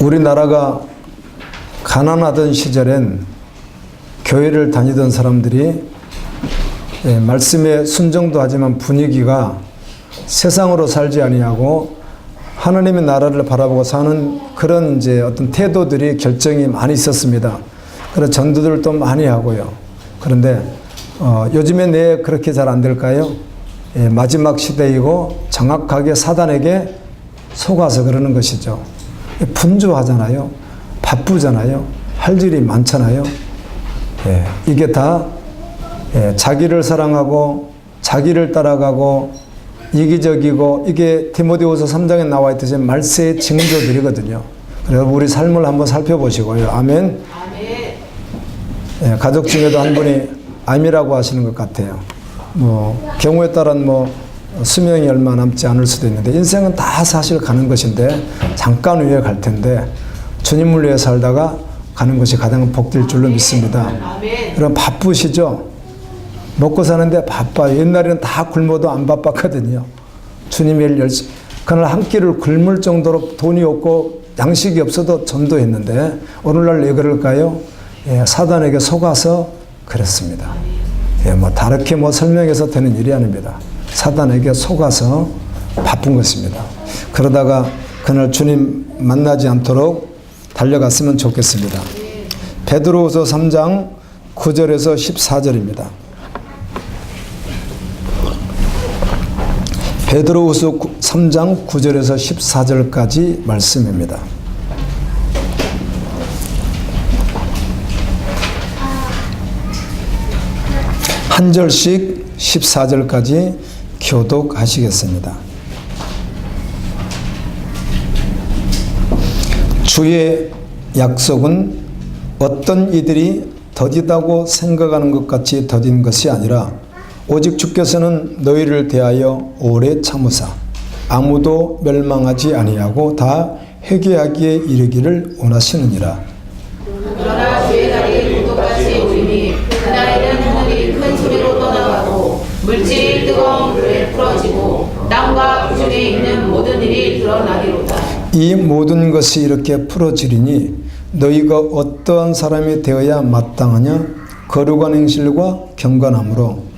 우리나라가 가난하던 시절엔 교회를 다니던 사람들이 말씀에 순종도 하지만 분위기가 세상으로 살지 아니하고 하나님의 나라를 바라보고 사는 그런 이제 어떤 태도들이 결정이 많이 있었습니다. 그래서 전도들도 많이 하고요. 그런데 요즘에 왜 그렇게 잘 안 될까요? 마지막 시대이고 정확하게 사단에게 속아서 그러는 것이죠. 분주하잖아요. 바쁘잖아요. 할 일이 많잖아요. 이게 다 자기를 사랑하고 자기를 따라가고 이기적이고 이게 디모데후서 3장에 나와 있듯이 말세의 징조들이거든요. 그래서 우리 삶을 한번 살펴보시고요. 아멘. 가족 중에도 한 분이 암이라고 하시는 것 같아요. 경우에 따른 수명이 얼마 남지 않을 수도 있는데 인생은 다 사실 가는 것인데 잠깐 후에 갈 텐데 주님을 위해 살다가 가는 것이 가장 복될 줄로 믿습니다. 그럼 바쁘시죠? 먹고 사는데 바빠요. 옛날에는 다 굶어도 안 바빴거든요. 주님의 그날 한 끼를 굶을 정도로 돈이 없고 양식이 없어도 전도했는데 오늘날 왜 그럴까요? 사단에게 속아서 그랬습니다. 다르게 설명해서 되는 일이 아닙니다. 사단에게 속아서 바쁜 것입니다. 그러다가 그날 주님 만나지 않도록 달려갔으면 좋겠습니다. 베드로후서 3장 9절에서 14절입니다. 베드로후서 3장 9절에서 14절까지 말씀입니다. 한 절씩 14절까지 교독하시겠습니다. 주의 약속은 어떤 이들이 더디다고 생각하는 것 같이 더딘 것이 아니라 오직 주께서는 너희를 대하여 오래 참으사 아무도 멸망하지 아니하고 다 회개하기에 이르기를 원하시느니라. 그러나 주의 날이 고독같이 오리니 그날에는 하늘이 큰 소리로 떠나가고 물질이 뜨거운 불에 풀어지고 땅과 그 중에 있는 모든 일이 드러나리로다. 이 모든 것이 이렇게 풀어지리니 너희가 어떠한 사람이 되어야 마땅하냐? 거룩한 행실과 경건함으로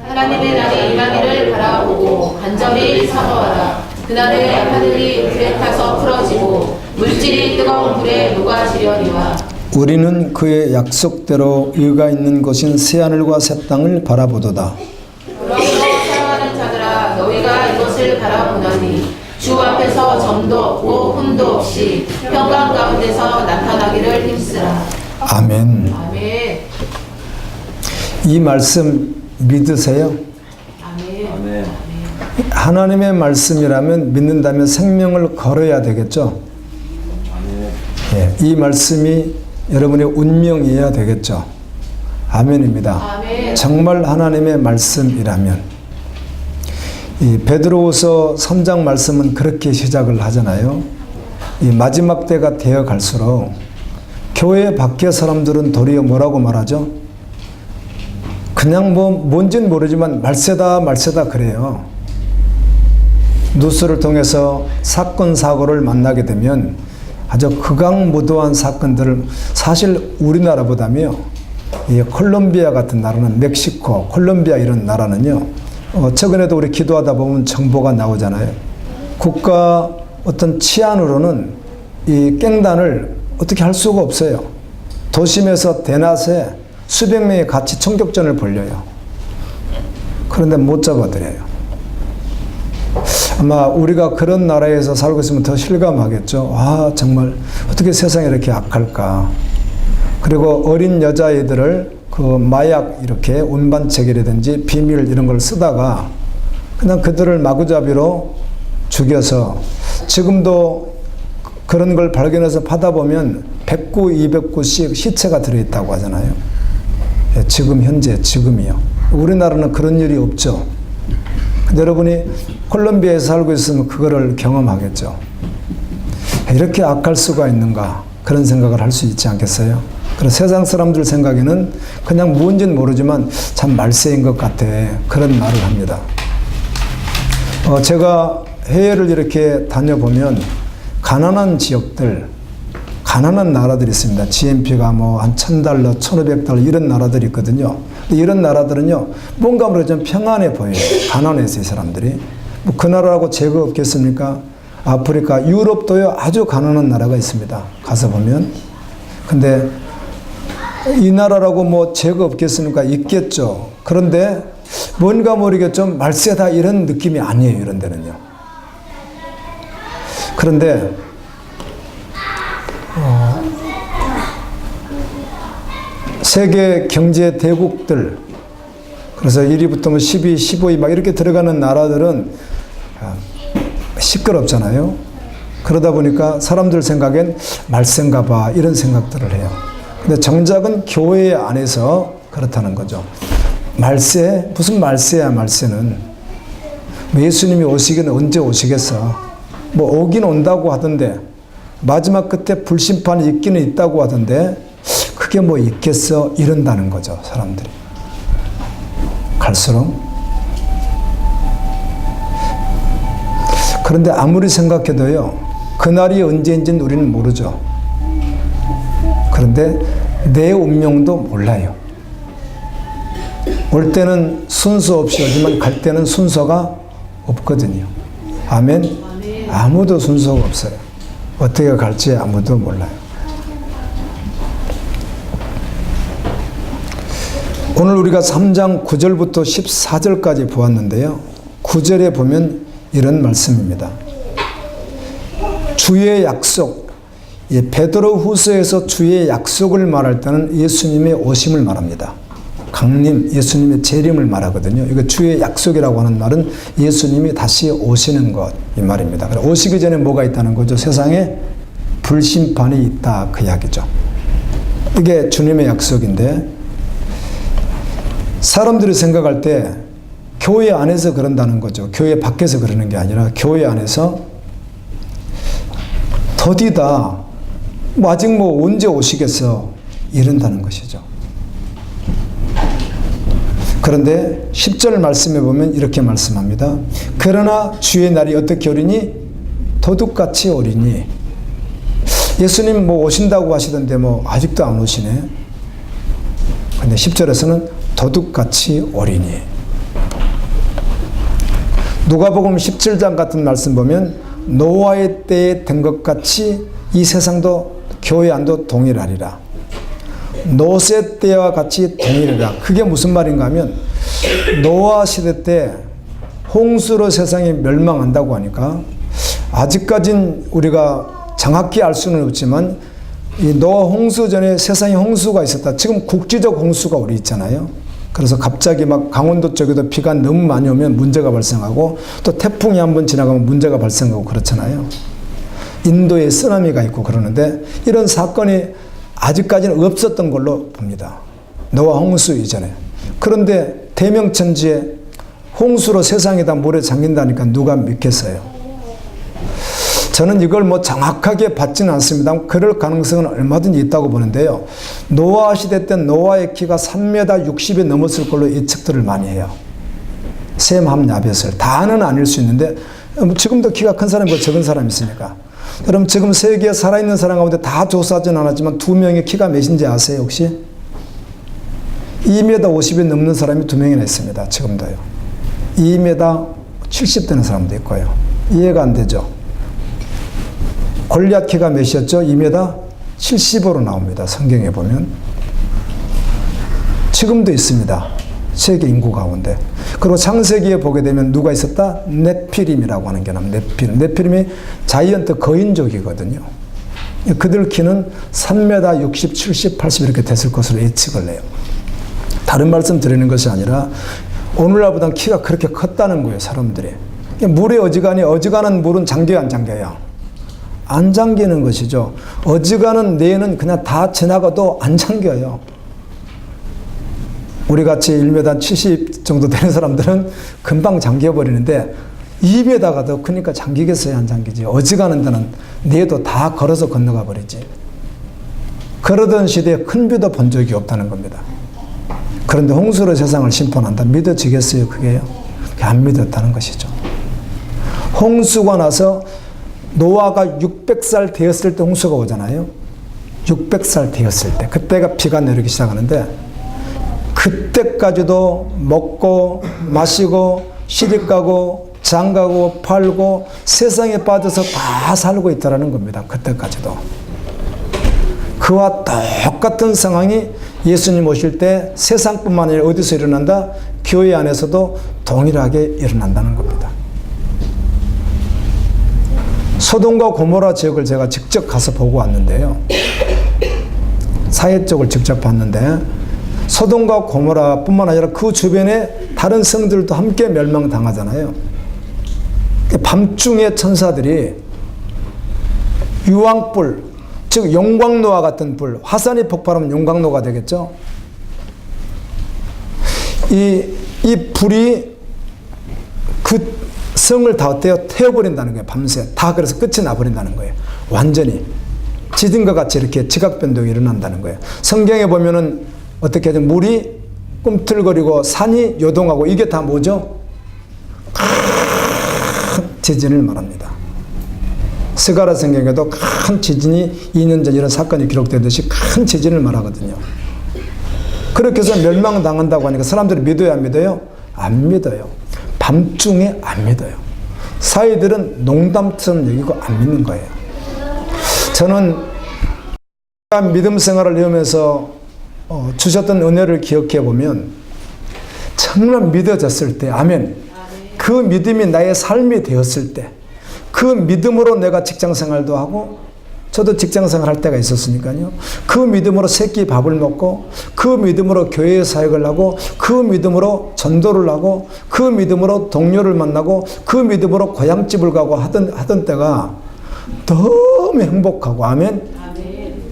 하나님의 날이 임하기를 바라보고 간절히 사모하라. 그날에 하늘이 불에 타서 풀어지고 물질이 뜨거운 불에 녹아지려니와 우리는 그의 약속대로 의가 있는 곳인 새하늘과 새 땅을 바라보도다. 그러므로 사랑하는 자들아 너희가 이것을 바라보나니 주 앞에서 점도 없고 흠도 없이 평강 가운데서 나타나기를 힘쓰라. 아멘. 아멘. 이 말씀 믿으세요? 아멘. 하나님의 말씀이라면 믿는다면 생명을 걸어야 되겠죠? 이 말씀이 여러분의 운명이어야 되겠죠? 아멘입니다. 아멘. 정말 하나님의 말씀이라면 이 베드로후서 3장 말씀은 그렇게 시작을 하잖아요. 이 마지막 때가 되어 갈수록 교회 밖의 사람들은 도리어 뭐라고 말하죠? 그냥 뭔지는 모르지만 말세다 그래요. 뉴스를 통해서 사건 사고를 만나게 되면 아주 극악무도한 사건들을 사실 우리나라보다며 이 콜롬비아 같은 나라는 멕시코, 콜롬비아 이런 나라는요. 최근에도 우리 기도하다 보면 정보가 나오잖아요. 국가 어떤 치안으로는 이 깽단을 어떻게 할 수가 없어요. 도심에서 대낮에 수백 명이 같이 총격전을 벌여요. 그런데 못 잡아들여요. 아마 우리가 그런 나라에서 살고 있으면 더 실감하겠죠. 아, 정말 어떻게 세상이 이렇게 악할까. 그리고 어린 여자애들을 그 마약 이렇게 운반체계라든지 비밀 이런 걸 쓰다가 그냥 그들을 마구잡이로 죽여서 지금도 그런 걸 발견해서 받아보면 100구, 200구씩 시체가 들어있다고 하잖아요. 지금 현재, 지금이요. 우리나라는 그런 일이 없죠. 근데 여러분이 콜롬비아에서 살고 있으면 그거를 경험하겠죠. 이렇게 악할 수가 있는가 그런 생각을 할 수 있지 않겠어요? 그래서 세상 사람들 생각에는 그냥 뭔지는 모르지만 참 말세인 것 같아 그런 말을 합니다. 제가 해외를 이렇게 다녀보면 가난한 지역들, 가난한 나라들이 있습니다. GNP가 뭐 한 $1,000, $1,500 이런 나라들이 있거든요. 근데 이런 나라들은요, 뭔가 모르게 좀 평안해 보여요. 가난해서 이 사람들이. 뭐 그 나라라고 죄가 없겠습니까? 아프리카, 유럽도요, 아주 가난한 나라가 있습니다. 가서 보면. 근데 이 나라라고 뭐 죄가 없겠습니까? 있겠죠. 그런데 뭔가 모르게 좀 말세다 이런 느낌이 아니에요. 이런 데는요. 그런데 세계 경제 대국들, 그래서 1위부터 뭐 10위, 15위 막 이렇게 들어가는 나라들은 시끄럽잖아요. 그러다 보니까 사람들 생각엔 말세인가 봐 이런 생각들을 해요. 근데 정작은 교회 안에서 그렇다는 거죠. 말세? 무슨 말세야 말세는. 예수님이 오시기는 언제 오시겠어. 뭐 오긴 온다고 하던데 마지막 끝에 불심판이 있기는 있다고 하던데 그게 뭐 있겠어 이런다는 거죠. 사람들이. 갈수록. 그런데 아무리 생각해도요. 그날이 언제인지는 우리는 모르죠. 그런데 내 운명도 몰라요. 올 때는 순서 없이 오지만 갈 때는 순서가 없거든요. 아멘? 아무도 순서가 없어요. 어떻게 갈지 아무도 몰라요. 오늘 우리가 3장 9절부터 14절까지 보았는데요. 9절에 보면 이런 말씀입니다. 주의 약속, 베드로 후서에서 주의 약속을 말할 때는 예수님의 오심을 말합니다. 강림, 예수님의 재림을 말하거든요. 이거 주의 약속이라고 하는 말은 예수님이 다시 오시는 것, 이 말입니다. 오시기 전에 뭐가 있다는 거죠? 세상에 불심판이 있다, 그 이야기죠. 이게 주님의 약속인데, 사람들이 생각할 때 교회 안에서 그런다는 거죠. 교회 밖에서 그러는 게 아니라 교회 안에서 더디다, 뭐 아직 뭐 언제 오시겠어, 이런다는 것이죠. 그런데 10절 말씀에 보면 이렇게 말씀합니다. 그러나 주의 날이 어떻게 오리니? 도둑같이 오리니. 예수님 뭐 오신다고 하시던데 뭐 아직도 안 오시네. 근데 10절에서는 도둑같이 오리니. 누가복음 17장 같은 말씀 보면 노아의 때에 된 것 같이 이 세상도 교회 안도 동일하리라. 노세 때와 같이 동일하리라. 그게 무슨 말인가 하면 노아 시대 때 홍수로 세상이 멸망한다고 하니까 아직까진 우리가 정확히 알 수는 없지만 이 노아 홍수 전에 세상에 홍수가 있었다. 지금 국지적 홍수가 우리 있잖아요. 그래서 갑자기 막 강원도 쪽에도 비가 너무 많이 오면 문제가 발생하고 또 태풍이 한번 지나가면 문제가 발생하고 그렇잖아요. 인도에 쓰나미가 있고 그러는데 이런 사건이 아직까지는 없었던 걸로 봅니다. 노아 홍수 이전에. 그런데 대명천지에 홍수로 세상이 다 물에 잠긴다니까 누가 믿겠어요? 저는 이걸 뭐 정확하게 받지는 않습니다. 그럴 가능성은 얼마든지 있다고 보는데요. 노아 시대 때 노아의 키가 3m 60이 넘었을 걸로 예측들을 많이 해요. 셈, 함, 야벳을. 다는 아닐 수 있는데 지금도 키가 큰 사람이고 적은 사람이 있으니까. 여러분 지금 세계에 살아있는 사람 가운데 다 조사하지는 않았지만 2명의 키가 몇인지 아세요 혹시? 2m 50이 넘는 사람이 2명이나 있습니다. 지금도요. 2m 70 되는 사람도 있고요. 이해가 안 되죠? 골리앗 키가 몇이었죠? 2m 70으로 나옵니다. 성경에 보면. 지금도 있습니다. 세계 인구 가운데. 그리고 창세기에 보게 되면 누가 있었다? 네피림이라고 하는 게 나옵니다. 네피림이 자이언트 거인족이거든요. 그들 키는 3m 60, 70, 80 이렇게 됐을 것으로 예측을 해요. 다른 말씀 드리는 것이 아니라 오늘날보다 키가 그렇게 컸다는 거예요. 사람들이. 물에 어지간한 물은 잠겨요, 안 잠겨요? 안 잠기는 것이죠. 어지간한 뇌는 그냥 다 지나가도 안 잠겨요. 우리같이 1m 70 정도 되는 사람들은 금방 잠겨버리는데 2m가 더 크니까 잠기겠어요? 안 잠기지? 어지간한 데는 뇌도 다 걸어서 건너가 버리지. 그러던 시대에 큰 비도 본 적이 없다는 겁니다. 그런데 홍수로 세상을 심판한다. 믿어지겠어요? 그게요? 안 믿었다는 것이죠. 홍수가 나서 노아가 600살 되었을 때 홍수가 오잖아요. 600살 되었을 때 그때가 비가 내리기 시작하는데 그때까지도 먹고 마시고 시집 가고 장가고 팔고 세상에 빠져서 다 살고 있다는 겁니다. 그때까지도. 그와 똑같은 상황이 예수님 오실 때 세상뿐만 아니라 어디서 일어난다? 교회 안에서도 동일하게 일어난다는 겁니다. 소돔과 고모라 지역을 제가 직접 가서 보고 왔는데요. 사해 쪽을 직접 봤는데 소돔과 고모라뿐만 아니라 그 주변에 다른 성들도 함께 멸망당하잖아요. 밤중에 천사들이 유황불, 즉 용광로와 같은 불, 화산이 폭발하면 용광로가 되겠죠. 이 불이 그 성을 다 태워버린다는 거예요. 밤새 다. 그래서 끝이 나버린다는 거예요. 완전히 지진과 같이 이렇게 지각 변동이 일어난다는 거예요. 성경에 보면은 어떻게 하죠? 물이 꿈틀거리고 산이 요동하고 이게 다 뭐죠? 큰 지진을 말합니다. 스가랴 성경에도 큰 지진이 2년 전 이런 사건이 기록되듯이 큰 지진을 말하거든요. 그렇게 해서 멸망당한다고 하니까 사람들이 믿어요, 안 믿어요? 안 믿어요. 밤중에 안 믿어요. 사이들은 농담처럼 여기고 안 믿는 거예요. 저는 믿음 생활을 하면서 주셨던 은혜를 기억해 보면 정말 믿어졌을 때, 아멘. 그 믿음이 나의 삶이 되었을 때, 그 믿음으로 내가 직장 생활도 하고, 저도 직장 생활 할 때가 있었으니까요. 그 믿음으로 새끼 밥을 먹고, 그 믿음으로 교회 사역을 하고, 그 믿음으로 전도를 하고, 그 믿음으로 동료를 만나고, 그 믿음으로 고향집을 가고 하던 때가 너무 행복하고, 아멘.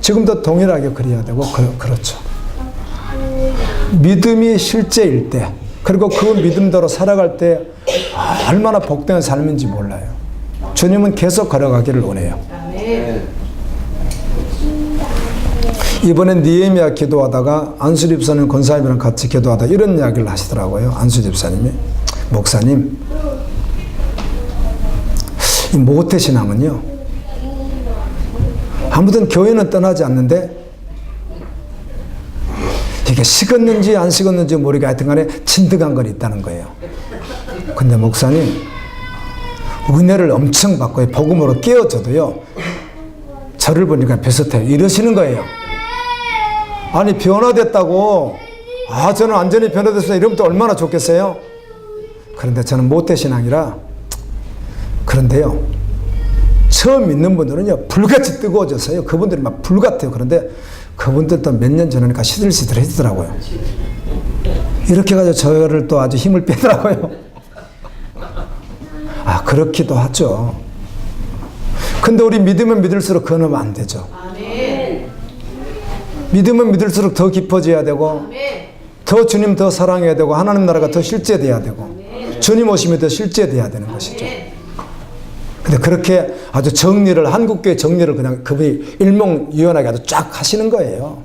지금도 동일하게 그래야 되고, 그렇죠. 믿음이 실제일 때, 그리고 그 믿음대로 살아갈 때 얼마나 복된 삶인지 몰라요. 주님은 계속 걸어가기를 원해요. 이번에 니에미야 기도하다가 안수 집사님 권사님이랑 같이 기도하다 이런 이야기를 하시더라고요. 안수 집사님이, 목사님, 이 모태 신앙은요, 아무튼 교회는 떠나지 않는데 이게 식었는지 안 식었는지 모르게 하여튼 간에 진득한 건 있다는 거예요. 근데 목사님, 은혜를 엄청 받고 복음으로 깨어져도요, 저를 보니까 비슷해요. 이러시는 거예요. 아니, 변화됐다고, 저는 완전히 변화됐어, 이러면 또 얼마나 좋겠어요? 그런데 저는 모태신앙이라, 그런데요, 처음 믿는 분들은요, 불같이 뜨거워졌어요. 그분들이 막 불 같아요. 그런데 그분들도 몇 년 전이니까 시들시들해지더라고요. 이렇게 해가지고 저를 또 아주 힘을 빼더라고요. 그렇기도 하죠. 근데 우리 믿으면 믿을수록 그러면 안 되죠. 믿으면 믿을수록 더 깊어져야 되고, 더 주님 더 사랑해야 되고, 하나님 나라가 더 실제돼야 되고, 주님 오심이 더 실제돼야 되는 것이죠. 근데 그렇게 아주 정리를, 한국교회 정리를 그냥 그분이 일목요연하게 아주 쫙 하시는 거예요.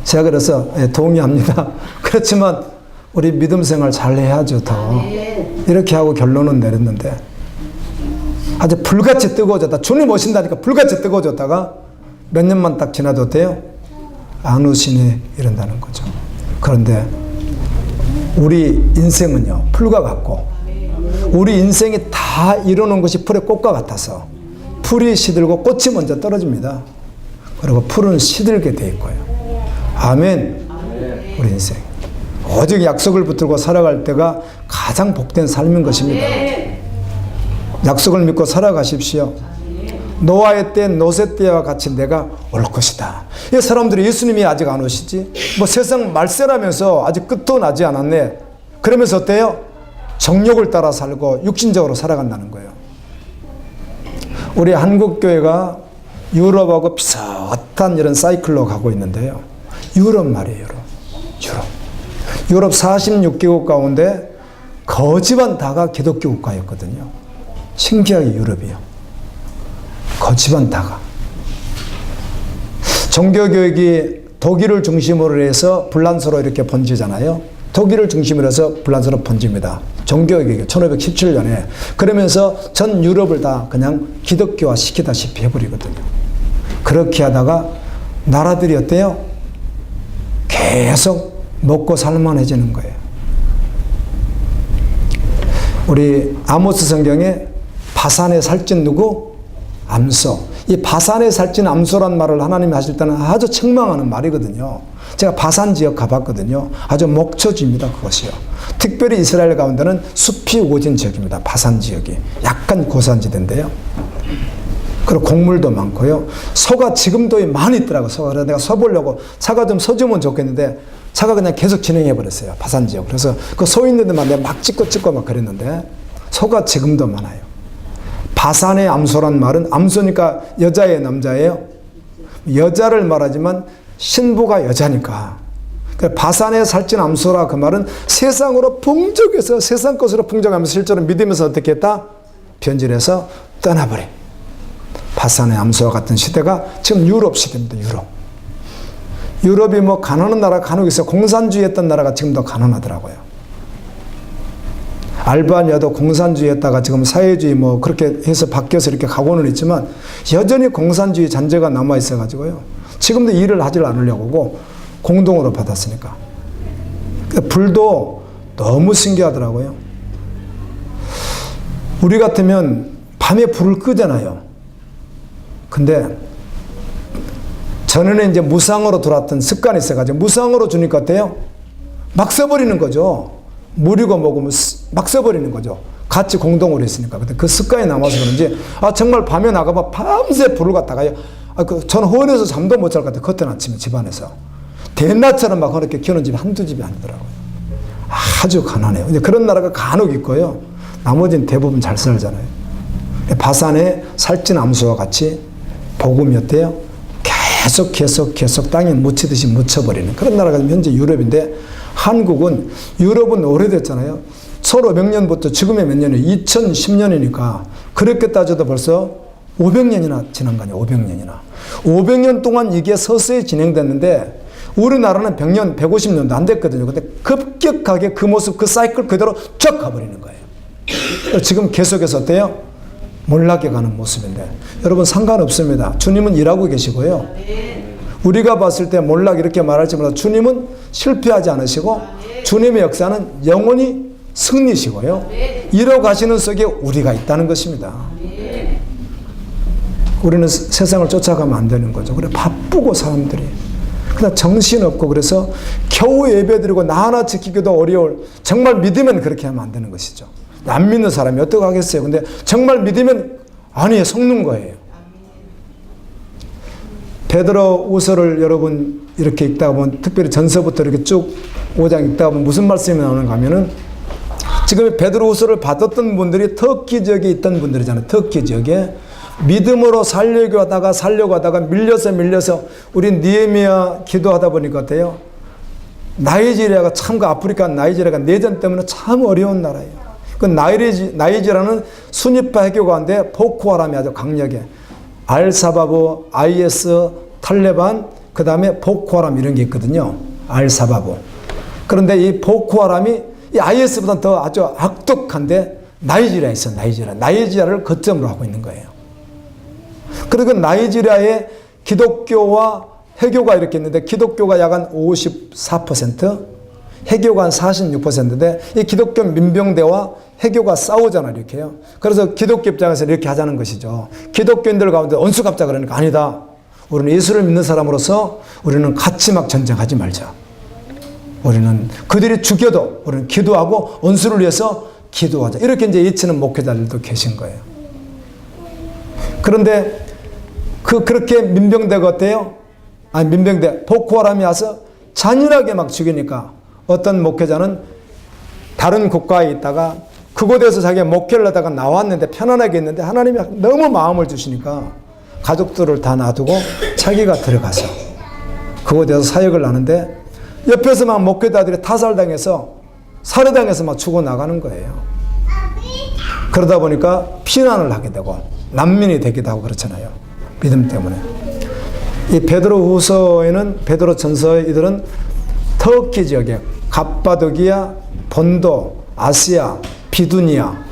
제가 그래서 동의합니다. 그렇지만 우리 믿음 생활 잘 해야죠, 더. 이렇게 하고 결론은 내렸는데, 아주 불같이 뜨거워졌다. 주님 오신다니까 불같이 뜨거워졌다가 몇 년만 딱 지나도 돼요? 안 오시니 이런다는 거죠. 그런데 우리 인생은요, 풀과 같고, 우리 인생이 다 이루는 것이 풀의 꽃과 같아서 풀이 시들고 꽃이 먼저 떨어집니다. 그리고 풀은 시들게 돼 있고요. 아멘. 우리 인생 오직 약속을 붙들고 살아갈 때가 가장 복된 삶인 것입니다. 약속을 믿고 살아가십시오. 노아의 때, 노세 때와 같이 내가 올 것이다. 이 사람들이 예수님이 아직 안 오시지? 뭐 세상 말세라면서 아직 끝도 나지 않았네. 그러면서 어때요? 정욕을 따라 살고 육신적으로 살아간다는 거예요. 우리 한국교회가 유럽하고 비슷한 이런 사이클로 가고 있는데요. 유럽 말이에요, 유럽 46개국 가운데 거지반 다가 기독교 국가였거든요. 신기하게 유럽이요. 거지반 다가. 종교교육이 독일을 중심으로 해서 불란서로 이렇게 번지잖아요. 독일을 중심으로 해서 불란서로 번집니다. 종교개혁 1517년에. 그러면서 전 유럽을 다 그냥 기독교화 시키다시피 해버리거든요. 그렇게 하다가 나라들이 어때요? 계속 먹고 살만해지는 거예요. 우리 아모스 성경에 바산에 살찐 누구? 암소. 이 바산에 살찐 암소란 말을 하나님이 하실 때는 아주 책망하는 말이거든요. 제가 바산 지역 가봤거든요. 아주 목초지입니다. 그것이요. 특별히 이스라엘 가운데는 숲이 우거진 지역입니다. 바산 지역이. 약간 고산지대인데요. 그리고 곡물도 많고요. 소가 지금도 많이 있더라고요. 소가. 그래서 내가 소 보려고 차가 좀 서주면 좋겠는데 차가 그냥 계속 진행해 버렸어요. 바산 지역. 그래서 그 소 있는 데만 내가 막 찍고 막 그랬는데 소가 지금도 많아요. 바산의 암소란 말은 암소니까 여자예요, 남자예요? 여자를 말하지만 신부가 여자니까. 바산에 살찐 암소라 그 말은 세상으로 풍족해서 세상 것으로 풍족하면서 실제로 믿으면서 어떻게 했다? 변질해서 떠나버린 바산의 암소와 같은 시대가 지금 유럽 시대입니다. 유럽이 뭐 가난한 나라 간혹 있어요. 공산주의 했던 나라가 지금도 가난하더라고요. 알바니아도 공산주의 했다가 지금 사회주의 뭐 그렇게 해서 바뀌어서 이렇게 가고는 있지만 여전히 공산주의 잔재가 남아 있어 가지고요. 지금도 일을 하질 않으려고 하고 공동으로 받았으니까. 불도 너무 신기하더라고요. 우리 같으면 밤에 불을 끄잖아요. 근데 전에는 이제 무상으로 들어왔던 습관이 있어가지고 무상으로 주니까 어때요? 막 써버리는 거죠. 무리고 먹으면 막 써버리는 거죠. 같이 공동으로 했으니까. 근데 그 습관이 남아서 그런지 정말 밤에 나가봐 밤새 불을 갖다가요. 저는 허원해서 잠도 못 잘 것 같아요. 그때 아침에 집안에서. 대낮처럼 막 그렇게 키우는 집이 한두 집이 아니더라고요. 아주 가난해요. 근데 그런 나라가 간혹 있고요. 나머지는 대부분 잘 살잖아요. 바산에 살찐 암소와 같이 복음이 어때요? 계속 땅에 묻히듯이 묻혀버리는 그런 나라가 현재 유럽인데 한국은 유럽은 오래됐잖아요. 1500년부터 지금의 몇 년이에요? 2010년이니까 그렇게 따져도 벌써 500년이나 지난 거 아니에요. 500년이나. 500년 동안 이게 서서히 진행됐는데 우리나라는 100년, 150년도 안 됐거든요. 근데 급격하게 그 모습, 그 사이클 그대로 쫙 가버리는 거예요. 지금 계속해서 어때요? 몰락해 가는 모습인데 여러분 상관없습니다. 주님은 일하고 계시고요. 우리가 봤을 때 몰락 이렇게 말할지 몰라도 주님은 실패하지 않으시고 주님의 역사는 영원히 승리시고요. 이뤄가시는 속에 우리가 있다는 것입니다. 우리는 세상을 쫓아가면 안 되는 거죠. 그래 바쁘고 사람들이 그냥 정신없고 그래서 겨우 예배드리고 나 하나 지키기도 어려울 정말 믿으면 그렇게 하면 안 되는 것이죠. 안 믿는 사람이 어떻게 하겠어요. 근데 정말 믿으면 아니 속는 거예요. 베드로 후서를 여러분 이렇게 읽다 보면 특별히 전서부터 이렇게 쭉 5장 읽다 보면 무슨 말씀이 나오는가 하면은 지금 베드로 후서를 받았던 분들이 터키 지역에 있던 분들이잖아요. 터키 지역에 믿음으로 살려고 하다가 밀려서 우리 느헤미야 기도하다 보니까 어때요? 나이지리아가 참 그 아프리카 나이지리아가 내전 때문에 참 어려운 나라예요. 그 나이지리아는 순위파 해교가인데 보코하람이 아주 강력해. 알사바브, IS, 탈레반, 그 다음에 보코하람 이런 게 있거든요. 알사바브. 그런데 이 보코하람이 이 IS보다 더 아주 악독한데 나이지리아에 있어. 나이지리아를 거점으로 하고 있는 거예요. 그리고 나이지리아의 기독교와 해교가 이렇게 있는데 기독교가 약 한 54%, 해교가 한 46%인데 이 기독교 민병대와 해교가 싸우잖아요. 이렇게요. 그래서 기독교 입장에서 이렇게 하자는 것이죠. 기독교인들 가운데 원수 갚자 그러니까 아니다. 우리는 예수를 믿는 사람으로서 우리는 같이 막 전쟁하지 말자. 우리는 그들이 죽여도 우리는 기도하고 원수를 위해서 기도하자. 이렇게 이제 외치는 목회자들도 계신 거예요. 그런데 그렇게 민병대가 어때요? 민병대 보코하람이 와서 잔인하게 막 죽이니까 어떤 목회자는 다른 국가에 있다가 그곳에서 자기가 목회를 하다가 나왔는데 편안하게 있는데 하나님이 너무 마음을 주시니까 가족들을 다 놔두고 자기가 들어가서 그곳에서 사역을 하는데 옆에서 막 목회자들이 타살당해서 살해당해서 막 죽어나가는 거예요. 그러다 보니까 피난을 하게 되고 난민이 되기도 하고 그렇잖아요. 믿음 때문에. 이 베드로 후서에는 베드로 전서에 이들은 터키 지역에 갑바도기아, 본도, 아시아, 비두니아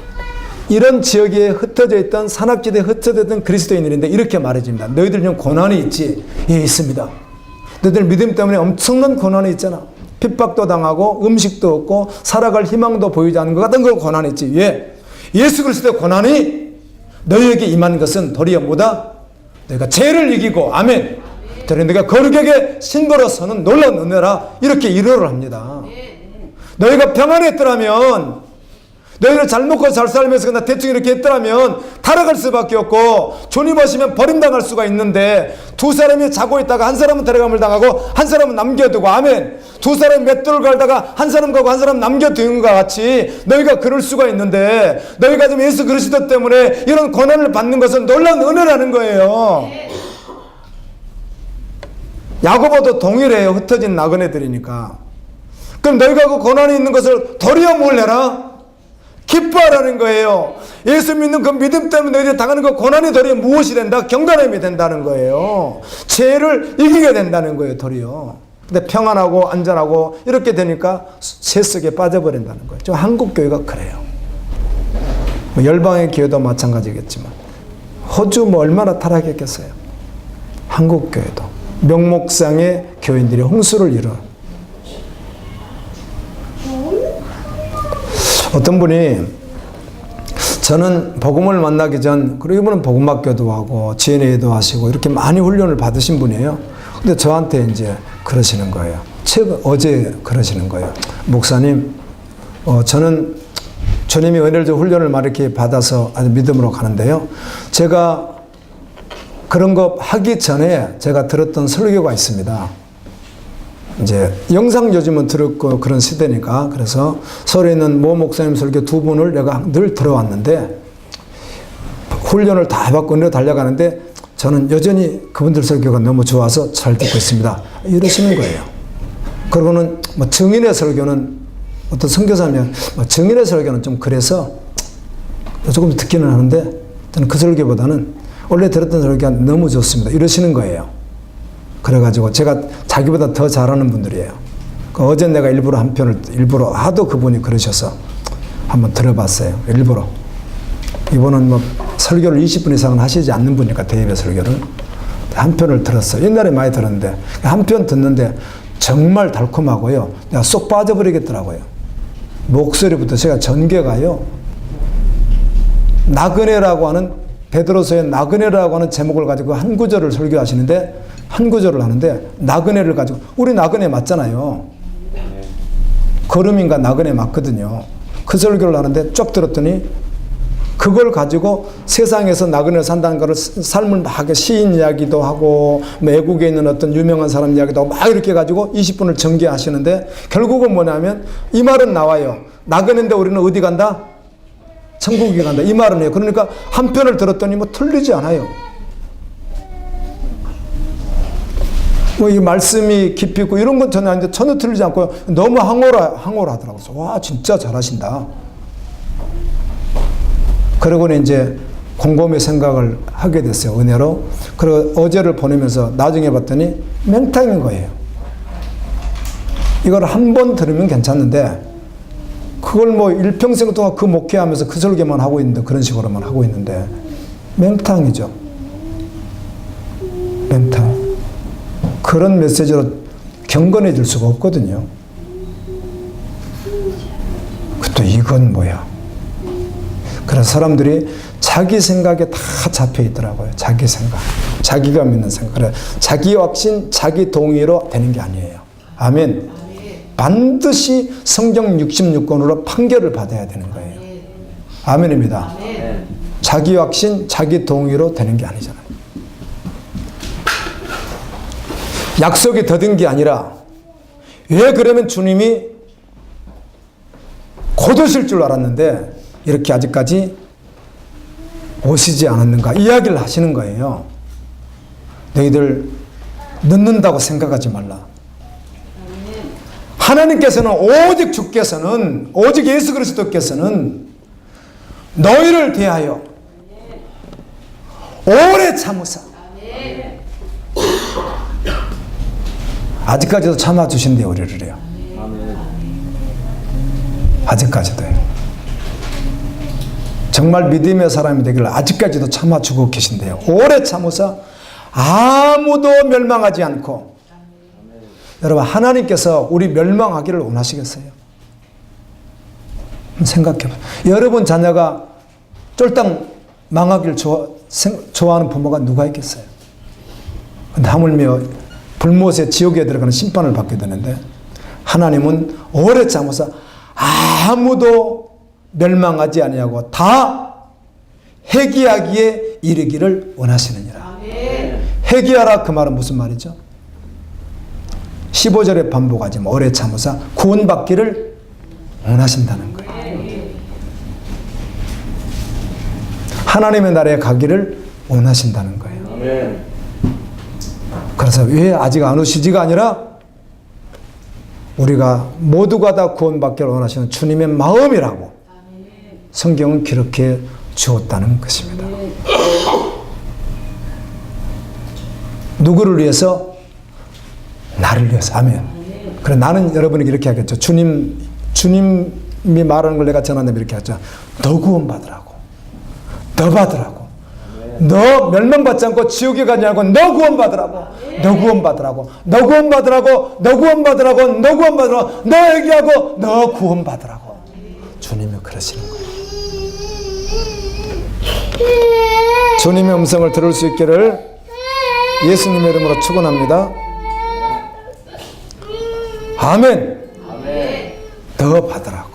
이런 지역에 흩어져 있던 산악지대에 흩어져 있던 그리스도인들인데 이렇게 말해줍니다. 너희들 좀 고난이 있지? 예, 있습니다. 너희들 믿음 때문에 엄청난 고난이 있잖아. 핍박도 당하고 음식도 없고 살아갈 희망도 보이지 않는 것 같은 그 고난이 있지. 예, 예수 그리스도의 고난이 너희에게 임한 것은 도리어 뭐다? 너희가 죄를 이기고 아멘. 도리어 너희가 거룩하게 신부로 서는 놀라운 은혜라 이렇게 위로를 합니다. 너희가 평안했더라면 너희를 잘 먹고 잘 살면서 그냥 대충 이렇게 했더라면 타락할 수밖에 없고 주님 오시면 버림당할 수가 있는데 두 사람이 자고 있다가 한 사람은 데려감을 당하고 한 사람은 남겨두고 아멘. 두 사람이 맷돌을 갈다가 한 사람 가고 한 사람 남겨두는 것 같이 너희가 그럴 수가 있는데 너희가 지금 예수 그리스도 때문에 이런 고난을 받는 것은 놀라운 은혜라는 거예요. 야고보도 동일해요. 흩어진 나그네들이니까. 그럼 너희가 그 고난이 있는 것을 도리어 뭘 해라? 기뻐하라는 거예요. 예수 믿는 그 믿음 때문에 너희들이 당하는 그 고난이 도리어 무엇이 된다? 경건함이 된다는 거예요. 죄를 이기게 된다는 거예요. 도리어. 근데 평안하고 안전하고 이렇게 되니까 새 속에 빠져버린다는 거예요. 좀 한국 교회가 그래요. 뭐 열방의 교회도 마찬가지겠지만 호주 뭐 얼마나 타락했겠어요. 한국 교회도 명목상의 교인들이 홍수를 이뤄. 어떤 분이 저는 복음을 만나기 전 그리고 이분은 복음학교도 하고 GNA도 하시고 이렇게 많이 훈련을 받으신 분이에요. 근데 저한테 이제 그러시는 거예요. 어제 그러시는 거예요. 목사님, 저는 주님이 은혜를 주 훈련을 막 이렇게 받아서 아주 믿음으로 가는데요. 제가 그런 거 하기 전에 제가 들었던 설교가 있습니다. 이제 영상 요즘은 들었고 그런 시대니까 그래서 서울에 있는 모 목사님 설교 두 분을 내가 늘 들어왔는데 훈련을 다 받고 은혜로 달려가는데 저는 여전히 그분들 설교가 너무 좋아서 잘 듣고 있습니다. 이러시는 거예요. 그러고는 뭐 증인의 설교는 어떤 선교사면 뭐 증인의 설교는 좀 그래서 조금 듣기는 하는데 저는 그 설교보다는 원래 들었던 설교가 너무 좋습니다. 이러시는 거예요. 그래가지고 제가 자기보다 더 잘하는 분들이에요. 어제 내가 일부러 한 편을 일부러 하도 그분이 그러셔서 한번 들어봤어요. 일부러. 이분은 뭐 설교를 20분 이상은 하시지 않는 분이니까 대예배 설교를 한 편을 들었어요. 옛날에 많이 들었는데 한 편 듣는데 정말 달콤하고요. 내가 쏙 빠져버리겠더라고요. 목소리부터 제가 전개가요. 나그네라고 하는 베드로서의 나그네라고 하는 제목을 가지고 한 구절을 설교하시는데 한 구절을 하는데 나그네를 가지고 우리 나그네 맞잖아요. 걸음인가 나그네 맞거든요. 그 설교를 하는데 쭉 들었더니 그걸 가지고 세상에서 나그네를 산다는 거를 삶을 막 시인 이야기도 하고 외국에 있는 어떤 유명한 사람 이야기도 하고 막 이렇게 가지고 20분을 전개하시는데 결국은 뭐냐면 이 말은 나와요. 나그네인데 우리는 어디 간다? 천국에 간다. 이 말은 해요. 그러니까 한 편을 들었더니 뭐 틀리지 않아요. 뭐 이 말씀이 깊이 있고 이런 건 전혀 아닌데 전혀 틀리지 않고요. 너무 항홀하더라고요. 와, 진짜 잘하신다. 그러고는 이제 곰곰이 생각을 하게 됐어요. 은혜로. 그리고 어제를 보내면서 나중에 봤더니 맹탕인 거예요. 이걸 한 번 들으면 괜찮은데 그걸 뭐 일평생 동안 그 목회하면서 그 설교만 하고 있는데 그런 식으로만 하고 있는데 맹탕이죠. 맹탕. 그런 메시지로 경건해질 수가 없거든요. 또 이건 뭐야? 그래서 사람들이 자기 생각에 다 잡혀 있더라고요. 자기 생각. 자기가 믿는 생각. 그래, 자기 확신, 자기 동의로 되는 게 아니에요. 아멘. 반드시 성경 66권으로 판결을 받아야 되는 거예요. 아멘입니다. 자기 확신, 자기 동의로 되는 게 아니잖아요. 약속이 더딘 게 아니라 왜 그러면 주님이 곧 오실 줄 알았는데 이렇게 아직까지 오시지 않았는가 이야기를 하시는 거예요. 너희들 늦는다고 생각하지 말라. 하나님께서는 오직 주께서는 오직 예수 그리스도께서는 너희를 대하여 오래 참으사 아직까지도 참아주신대요. 우리를 해요. 아직까지도요. 정말 믿음의 사람이 되기를 아직까지도 참아주고 계신데요. 오래 참으사 아무도 멸망하지 않고. 여러분, 하나님께서 우리 멸망하기를 원하시겠어요? 생각해봐요. 여러분 자녀가 쫄딱 망하기를 좋아하는 부모가 누가 있겠어요? 근데 하물며 불못의 지옥에 들어가는 심판을 받게 되는데, 하나님은 오래 참으사 아무도 멸망하지 아니하고 다 회개하기에 이르기를 원하시느니라. 회개하라, 그 말은 무슨 말이죠? 15절에 반복하지만 오래 참으사 구원받기를 원하신다는 거예요. 하나님의 나라에 가기를 원하신다는 거예요. 그래서 왜 아직 안 오시지가 아니라 우리가 모두가 다 구원받기를 원하시는 주님의 마음이라고 성경은 기록해 주었다는 것입니다. 누구를 위해서? 나를 위해서. 아멘. 그래, 나는 여러분에게 이렇게 하겠죠. 주님이 말하는 걸 내가 전한다면 이렇게 하죠. 너 구원받으라고. 너 받으라고. 너 멸망받지 않고 지옥에 가냐고. 너 구원받으라고. 너 구원받으라고. 너 구원받으라고. 너 구원받으라고. 너 구원받으라고. 너 얘기하고 너 구원받으라고. 주님이 그러시는 거예요. 주님의 음성을 들을 수 있기를 예수님의 이름으로 축원합니다. 아멘. 더 받으라고.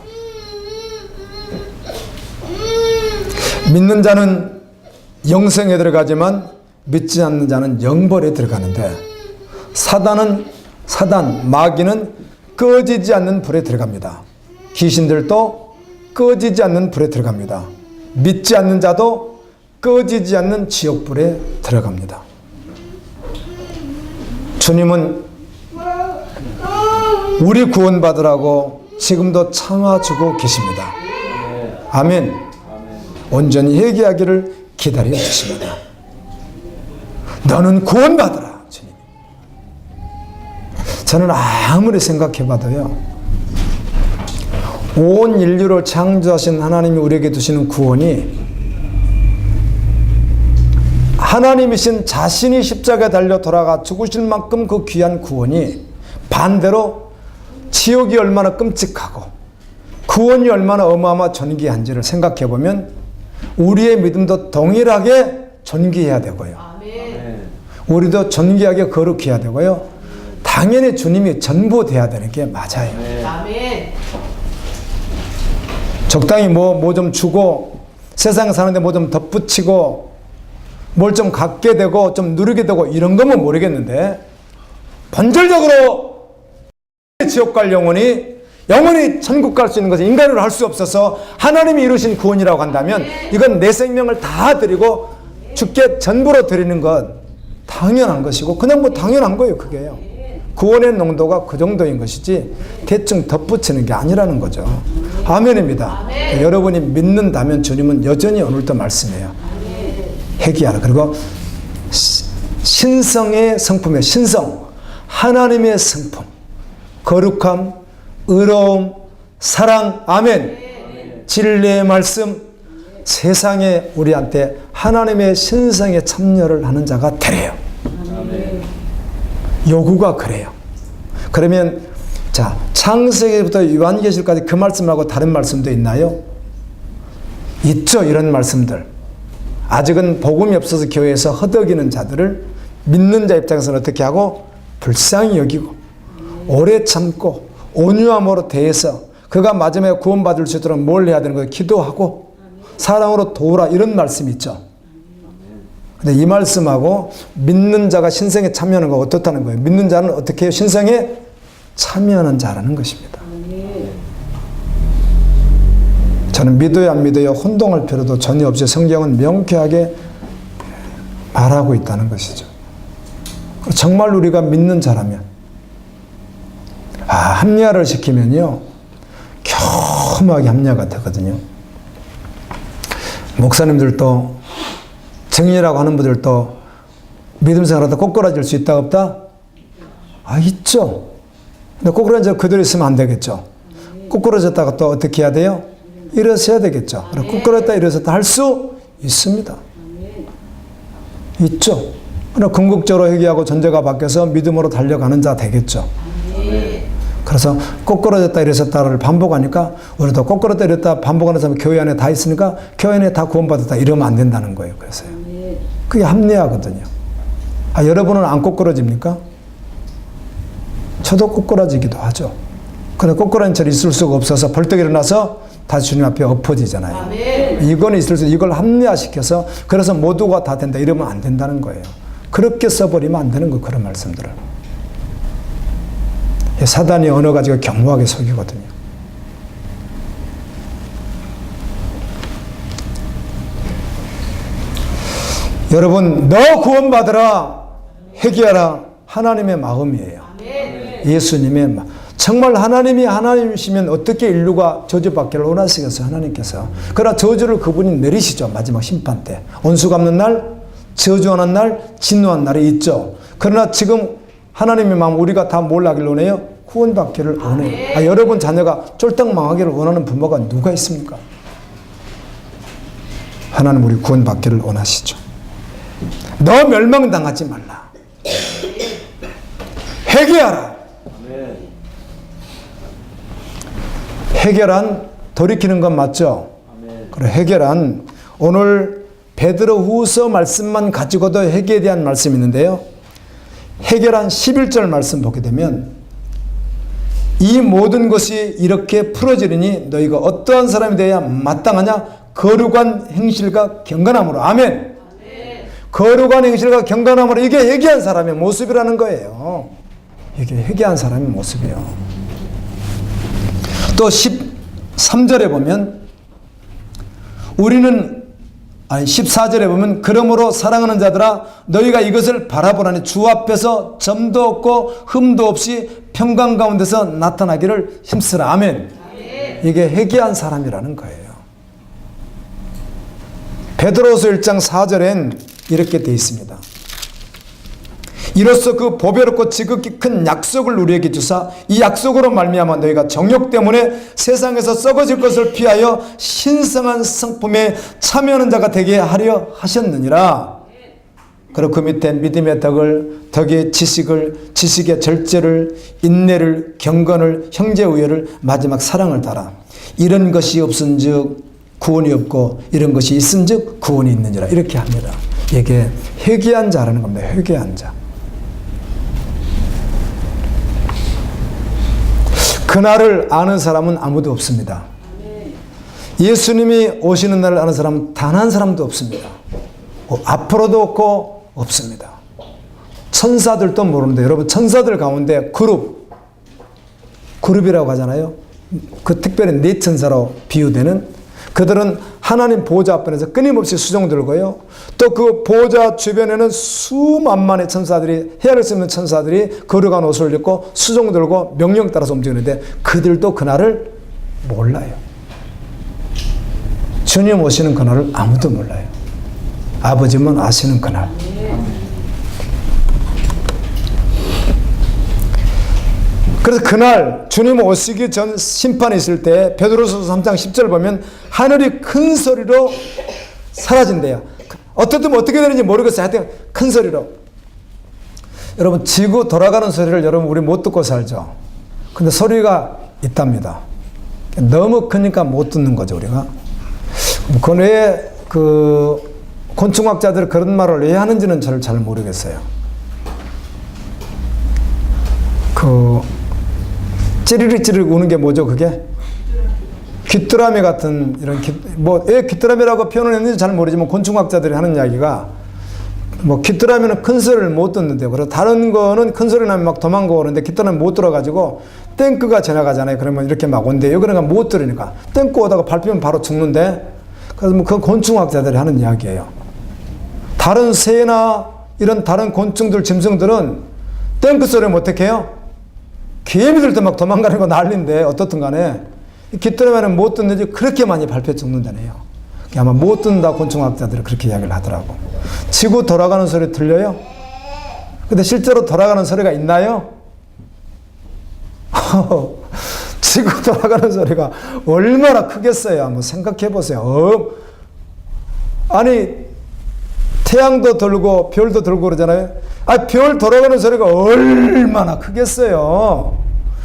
믿는 자는 영생에 들어가지만 믿지 않는 자는 영벌에 들어가는데, 마귀는 꺼지지 않는 불에 들어갑니다. 귀신들도 꺼지지 않는 불에 들어갑니다. 믿지 않는 자도 꺼지지 않는 지옥불에 들어갑니다. 주님은 우리 구원받으라고 지금도 참아주고 계십니다. 아멘. 온전히 회개하기를 기다려 주십니다. 너는 구원받으라, 주님. 저는 아무리 생각해봐도요, 온 인류를 창조하신 하나님이 우리에게 주시는 구원이, 하나님이신 자신이 십자가에 달려 돌아가 죽으실 만큼 그 귀한 구원이, 반대로 지옥이 얼마나 끔찍하고 구원이 얼마나 어마어마 존귀한지를 생각해보면 우리의 믿음도 동일하게 존귀해야 되고요. 우리도 존귀하게 거룩해야 되고요. 당연히 주님이 전부 돼야 되는 게 맞아요. 적당히 뭐 좀 주고 세상에 사는데 뭐 좀 덧붙이고 뭘 좀 갖게 되고 좀 누리게 되고 이런 거면 모르겠는데, 본질적으로 지옥 갈 영혼이 천국 갈 수 있는 것은 인간으로 할 수 없어서 하나님이 이루신 구원이라고 한다면, 이건 내 생명을 다 드리고 주께 전부로 드리는 건 당연한 것이고, 그냥 뭐 당연한 거예요. 그게요. 구원의 농도가 그 정도인 것이지 대충 덧붙이는 게 아니라는 거죠. 아멘입니다. 여러분이 믿는다면 주님은 여전히 오늘도 말씀해요. 회개하라. 그리고 신성의 성품의 신성, 하나님의 성품, 거룩함, 의로움, 사랑, 아멘. 진리의 말씀, 세상에 우리한테 하나님의 신성에 참여를 하는 자가 되래요. 요구가 그래요. 그러면 자, 창세기부터 요한계시록까지 그 말씀하고 다른 말씀도 있나요? 있죠. 이런 말씀들. 아직은 복음이 없어서 교회에서 허덕이는 자들을 믿는 자 입장에서는 어떻게 하고? 불쌍히 여기고 오래 참고 온유함으로 대해서 그가 마지막에 구원받을 수 있도록 뭘 해야 되는 거예요? 기도하고 사랑으로 도우라, 이런 말씀이 있죠. 근데 이 말씀하고 믿는 자가 신성에 참여하는 거 어떻다는 거예요? 믿는 자는 어떻게 해요? 신성에 참여하는 자라는 것입니다. 저는 믿어야 안 믿어야 혼동할 필요도 전혀 없이 성경은 명쾌하게 말하고 있다는 것이죠. 정말 우리가 믿는 자라면, 합리화를 시키면요, 교묘하게 합리화가 되거든요. 목사님들도, 증인이라고 하는 분들도 믿음 생활하다 꼬꾸라질 수 있다 없다? 있죠. 근데 꼬꾸라질 그대로 있으면 안 되겠죠. 꼬꾸라졌다가 또 어떻게 해야 돼요? 일어서야 되겠죠. 꼬꾸라졌다 일어섰다 할 수 있습니다. 있죠. 그러나 궁극적으로 회개하고 존재가 바뀌어서 믿음으로 달려가는 자 되겠죠. 그래서 꼬꾸라졌다 일어섰다를 반복하니까 우리도 꼬꾸라졌다 일어섰다 반복하는 사람이 교회 안에 다 있으니까 교회 안에 다 구원받았다 이러면 안 된다는 거예요. 그래서요. 그게 합리화거든요. 여러분은 안 꼬꾸라집니까? 저도 꼬꾸라지기도 하죠. 그런데 꼬꾸라진 채로 있을 수가 없어서 벌떡 일어나서 다시 주님 앞에 엎어지잖아요. 아멘. 이거는 있을 수, 이걸 합리화시켜서 그래서 모두가 다 된다 이러면 안 된다는 거예요. 그렇게 써버리면 안 되는 거예요. 그런 말씀들을. 사단이 언어 가지고 경무하게 속이거든요. 여러분, 너 구원받으라, 회개하라, 하나님의 마음이에요. 예수님의 마음. 정말 하나님이 하나님이시면 어떻게 인류가 저주받기를 원하시겠어요, 하나님께서. 그러나 저주를 그분이 내리시죠, 마지막 심판 때. 온수 갚는 날, 저주하는 날, 진노한 날이 있죠. 그러나 지금 하나님의 마음 우리가 다 뭘 하기를 원해요? 구원받기를 원해요. 여러분 자녀가 쫄딱 망하기를 원하는 부모가 누가 있습니까? 하나님 우리 구원받기를 원하시죠. 너 멸망당하지 말라. 회개하라. 해결한 돌이키는 건 맞죠? 그래, 해결한 오늘 베드로후서 말씀만 가지고도 회개에 대한 말씀이 있는데요. 해결한 11절 말씀 보게 되면 이 모든 것이 이렇게 풀어지리니 너희가 어떠한 사람이 되어야 마땅하냐? 거룩한 행실과 경건함으로. 아멘. 거룩한 행실과 경건함으로. 이게 회개한 사람의 모습이라는 거예요. 이게 회개한 사람의 모습이에요. 또 13절에 보면 우리는 14절에 보면 그러므로 사랑하는 자들아 너희가 이것을 바라보라니 주 앞에서 점도 없고 흠도 없이 평강 가운데서 나타나기를 힘쓰라. 아멘. 이게 회개한 사람이라는 거예요. 베드로서 1장 4절엔 이렇게 되어 있습니다. 이로써 그 보배롭고 지극히 큰 약속을 우리에게 주사 이 약속으로 말미암아 너희가 정욕 때문에 세상에서 썩어질 것을 피하여 신성한 성품에 참여하는 자가 되게 하려 하셨느니라. 그리고 그 밑에 믿음의 덕의 지식을, 지식의 절제를, 인내를, 경건을, 형제우애를, 마지막 사랑을 따라. 이런 것이 없은즉 구원이 없고 이런 것이 있은즉 구원이 있느니라. 이렇게 합니다. 이게 회개한 자라는 겁니다. 회개한 자. 그날을 아는 사람은 아무도 없습니다. 예수님이 오시는 날을 아는 사람은 단 한 사람도 없습니다. 앞으로도 없고 없습니다. 천사들도 모르는데 여러분 천사들 가운데 그룹이라고 하잖아요. 그 특별히 네 천사로 비유되는 그들은 하나님 보호자 앞에서 끊임없이 수종 들고요. 또 그 보호자 주변에는 수만만의 천사들이, 헤아릴 수 없는 천사들이 거룩한 옷을 입고 수종 들고 명령 따라서 움직이는데 그들도 그날을 몰라요. 주님 오시는 그날을 아무도 몰라요. 아버지만 아시는 그날. 그래서 그날 주님 오시기 전 심판이 있을 때 베드로서 3장 10절 보면 하늘이 큰 소리로 사라진대요. 어떻든 어떻게 되는지 모르겠어요. 하여튼 큰 소리로. 여러분 지구 돌아가는 소리를 여러분 우리 못 듣고 살죠. 근데 소리가 있답니다. 너무 크니까 못 듣는 거죠 우리가. 그 외에 곤충학자들 그런 말을 왜 하는지는 저를 잘 모르겠어요. 찌르륵 우는 게 뭐죠 그게? 귀뚜라미 같은 이런 왜 귀뚜라미라고 표현을 했는지 잘 모르지만 곤충학자들이 하는 이야기가 귀뚜라미는 큰 소리를 못 듣는데요. 그래서 다른 거는 큰 소리 나면 막 도망가고 그러는데 귀뚜라미 못 들어가지고 탱크가 지나가잖아요. 그러면 이렇게 막 온대요. 그러니까 못 들으니까 탱크 오다가 밟히면 바로 죽는데 그래서 그 곤충학자들이 하는 이야기예요. 다른 새나 이런 다른 곤충들 짐승들은 탱크 소리면 어떻게 해요? 개미들도 막 도망가는 거 난리인데 어떻든 간에 귀뚜라미는 못 듣는지 그렇게 많이 밟혀 죽는다네요. 아마 못 듣는다 곤충학자들이 그렇게 이야기를 하더라고. 지구 돌아가는 소리 들려요? 근데 실제로 돌아가는 소리가 있나요? 지구 돌아가는 소리가 얼마나 크겠어요. 한번 생각해 보세요. 아니, 태양도 돌고 별도 돌고 그러잖아요. 별 돌아가는 소리가 얼마나 크겠어요.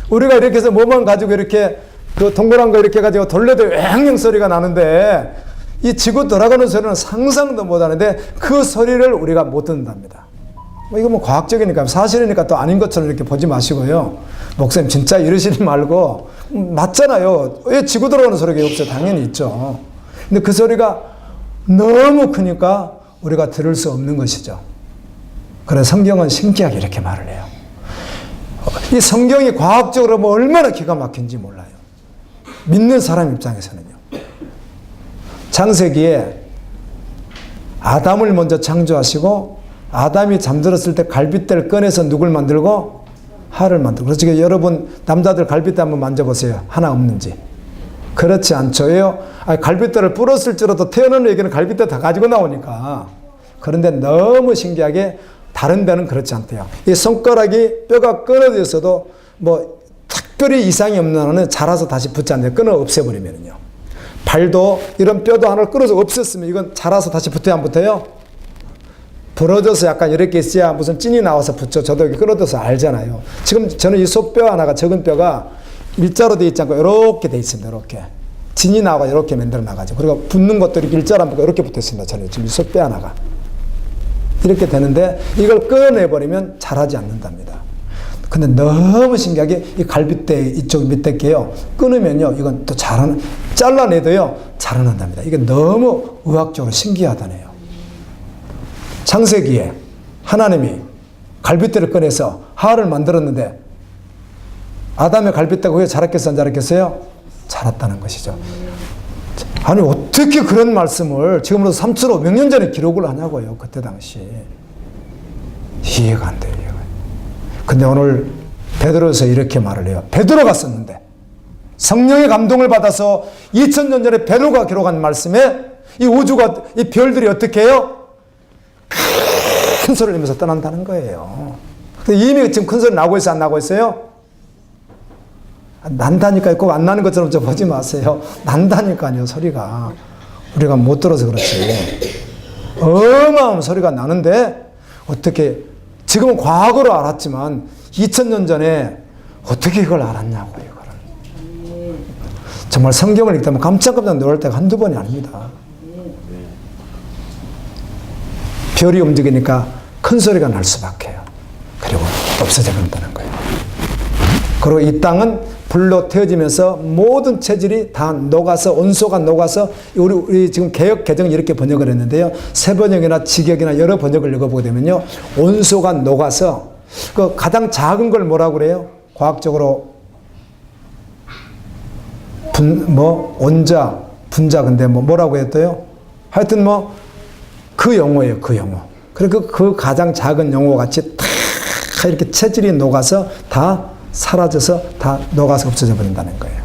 우리가 이렇게 해서 뭐만 가지고 이렇게 그 동그란 거 이렇게 가지고 돌려도 왱왱 소리가 나는데 이 지구 돌아가는 소리는 상상도 못 하는데 그 소리를 우리가 못 듣는답니다. 이거 뭐 과학적이니까 사실이니까 또 아닌 것처럼 이렇게 보지 마시고요. 목사님 진짜 이러시지 말고 맞잖아요. 왜 지구 돌아가는 소리가 없어요? 당연히 있죠. 근데 그 소리가 너무 크니까 우리가 들을 수 없는 것이죠. 그래서 성경은 신기하게 이렇게 말을 해요. 이 성경이 과학적으로 뭐 얼마나 기가 막힌지 몰라요. 믿는 사람 입장에서는요. 창세기에 아담을 먼저 창조하시고 아담이 잠들었을 때 갈빗대를 꺼내서 누굴 만들고? 하를 만들고. 그래서 지금 여러분 남자들 갈빗대 한번 만져보세요. 하나 없는지. 그렇지 않죠. 갈빗대를 부렀을지라도 태어나는 얘기는 갈빗대 다 가지고 나오니까. 그런데 너무 신기하게 다른 데는 그렇지 않대요. 이 손가락이 뼈가 끊어져 있어도 뭐 특별히 이상이 없는 한은 자라서 다시 붙지 않는데 끊어 없애버리면요. 발도 이런 뼈도 하나를 끊어서 없앴으면 이건 자라서 다시 붙어야 안 붙어요? 부러져서 약간 이렇게 있어야 무슨 찐이 나와서 붙죠. 저도 여기 끊어져서 알잖아요. 지금 저는 이 속뼈 하나가 적은 뼈가 일자로 되어 있지 않고 이렇게 되어 있습니다. 이렇게. 진이 나와가 이렇게 만들어 나가죠. 그리고 붙는 것도 이렇게 일자로 안 붙고 이렇게 붙어 있습니다. 저는 지금 이 속뼈 하나가. 이렇게 되는데 이걸 꺼내버리면 자라지 않는답니다. 근데 너무 신기하게 이 갈빗대 이쪽 밑에 게요. 끊으면요. 이건 또 잘라내도요. 자라난답니다. 이게 너무 의학적으로 신기하다네요. 창세기에 하나님이 갈빗대를 꺼내서 하를 만들었는데 아담의 갈빗대가 왜 자랐겠어요? 안 자랐겠어요? 자랐다는 것이죠. 아니 어떻게 그런 말씀을 지금으로부터 3,500년 전에 기록을 하냐고요. 그때 당시. 이해가 안 돼요. 근데 오늘 베드로에서 이렇게 말을 해요. 베드로가 썼는데 성령의 감동을 받아서 2000년 전에 베드로가 기록한 말씀에 이 우주가 이 별들이 어떻게 해요? 큰 소리를 내면서 떠난다는 거예요. 근데 이미 지금 큰 소리 나고 있어요? 안 나고 있어요? 난다니까요. 꼭 안 나는 것처럼 좀 보지 마세요. 난다니까요. 소리가. 우리가 못 들어서 그렇지. 어마어마한 소리가 나는데 어떻게 지금은 과거로 알았지만 2000년 전에 어떻게 이걸 알았냐고요. 이거를. 정말 성경을 읽다 보면 깜짝깜짝 놀랄 때가 한두 번이 아닙니다. 별이 움직이니까 큰 소리가 날 수밖에요. 그리고 없어져 버린다는 거예요. 그리고 이 땅은 불로 태워지면서 모든 체질이 다 녹아서 온소가 녹아서 우리 지금 개역 개정이 이렇게 번역을 했는데요. 세번역이나 직역이나 여러 번역을 읽어보게 되면요. 온소가 녹아서 그 가장 작은 걸 뭐라고 그래요? 과학적으로 온자, 분자 근데 뭐라고 했어요? 하여튼 그 용어예요. 그 용어. 그리고 그 가장 작은 용어 같이 다 이렇게 체질이 녹아서 다 사라져서 다 녹아서 없어져 버린다는 거예요.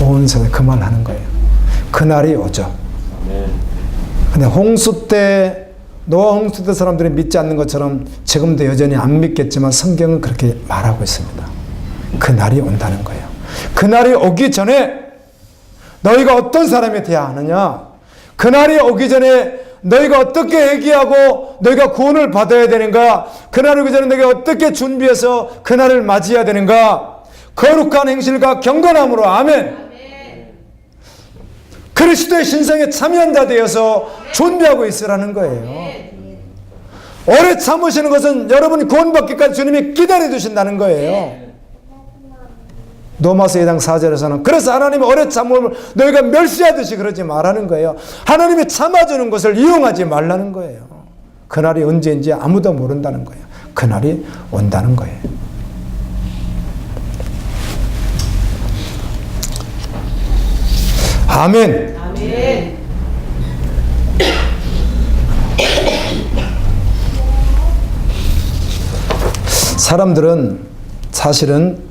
온 세상에 그 말 하는 거예요. 그날이 오죠. 근데 홍수 때, 노아 홍수 때 사람들이 믿지 않는 것처럼 지금도 여전히 안 믿겠지만 성경은 그렇게 말하고 있습니다. 그날이 온다는 거예요. 그날이 오기 전에 너희가 어떤 사람이 되어야 하느냐? 그날이 오기 전에 너희가 어떻게 회개하고 너희가 구원을 받아야 되는가? 그날을 오기 전에 너희가 어떻게 준비해서 그날을 맞이해야 되는가? 거룩한 행실과 경건함으로 아멘. 그리스도의 신성에 참여한 자 되어서 준비하고 있으라는 거예요. 오래 참으시는 것은 여러분이 구원받기까지 주님이 기다려 주신다는 거예요. 로마서 2장 4절에서는 그래서 하나님이 오래 참음을 너희가 멸시하듯이 그러지 말라는 거예요. 하나님이 참아주는 것을 이용하지 말라는 거예요. 그날이 언제인지 아무도 모른다는 거예요. 그날이 온다는 거예요. 아멘. 아멘. 사람들은 사실은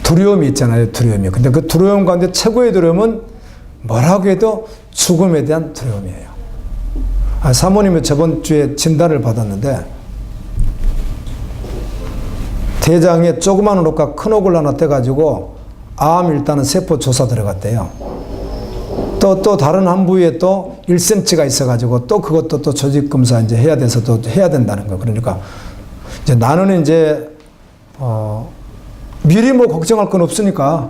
두려움이 있잖아요. 두려움이. 근데 그 두려움 가운데 최고의 두려움은 뭐라고 해도 죽음에 대한 두려움이에요. 사모님이 저번 주에 진단을 받았는데 대장에 조그만 혹과 큰 혹을 하나 떼가지고 암 일단은 세포 조사 들어갔대요. 또 다른 한 부위에 또 1cm가 있어가지고 또 그것도 또 조직 검사 이제 해야 돼서 또 해야 된다는 거. 그러니까 이제 나는 이제 미리 뭐 걱정할 건 없으니까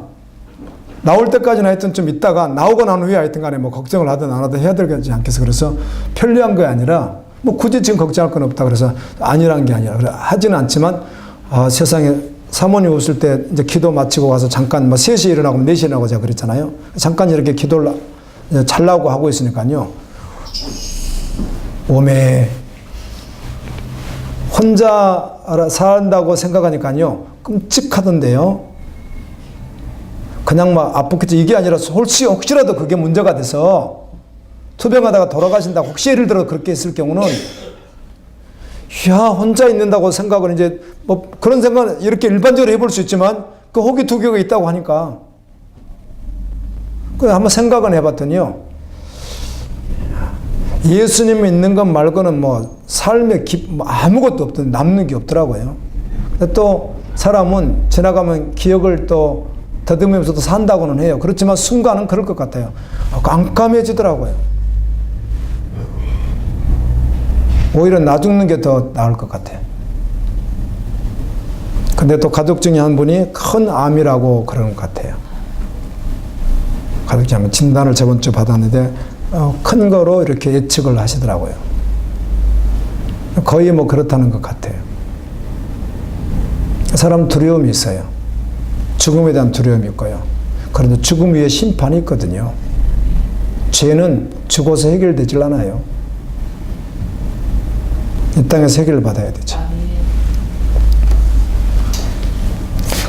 나올 때까지는 하여튼 좀 있다가 나오고 난 후에 하여튼 간에 뭐 걱정을 하든 안 하든 해야 되지 않겠어. 그래서 편리한 게 아니라 뭐 굳이 지금 걱정할 건 없다. 그래서 아니란 게 아니라 하지는 않지만 세상에 사모님 오실 때 이제 기도 마치고 가서 잠깐 뭐 3시에 일어나고 4시에 일어나고 제가 그랬잖아요. 잠깐 이렇게 기도를 잘라고 하고 있으니까요. 오메 혼자 산다고 생각하니까요. 끔찍하던데요. 그냥 막 아프겠지 이게 아니라 혹시라도 그게 문제가 돼서 투병하다가 돌아가신다. 혹시 예를 들어 그렇게 했을 경우는 야 혼자 있는다고 생각은 이제 뭐 그런 생각은 이렇게 일반적으로 해볼 수 있지만 그 혹이 2개가 있다고 하니까 그 한번 생각은 해봤더니요. 예수님 믿는 것 말고는 뭐 삶에 뭐 아무것도 없던 남는 게 없더라고요. 또 사람은 지나가면 기억을 또 더듬으면서도 산다고는 해요. 그렇지만 순간은 그럴 것 같아요. 깜깜해지더라고요. 오히려 나 죽는 게 더 나을 것 같아요. 근데 또 가족 중에 한 분이 큰 암이라고 그러는 것 같아요. 가족 중에 한 분 진단을 저번 주 받았는데 큰 거로 이렇게 예측을 하시더라고요. 거의 뭐 그렇다는 것 같아요. 사람 두려움이 있어요. 죽음에 대한 두려움이 있고요. 그런데 죽음 위에 심판이 있거든요. 죄는 죽어서 해결되질 않아요. 이 땅에서 해결을 받아야 되죠.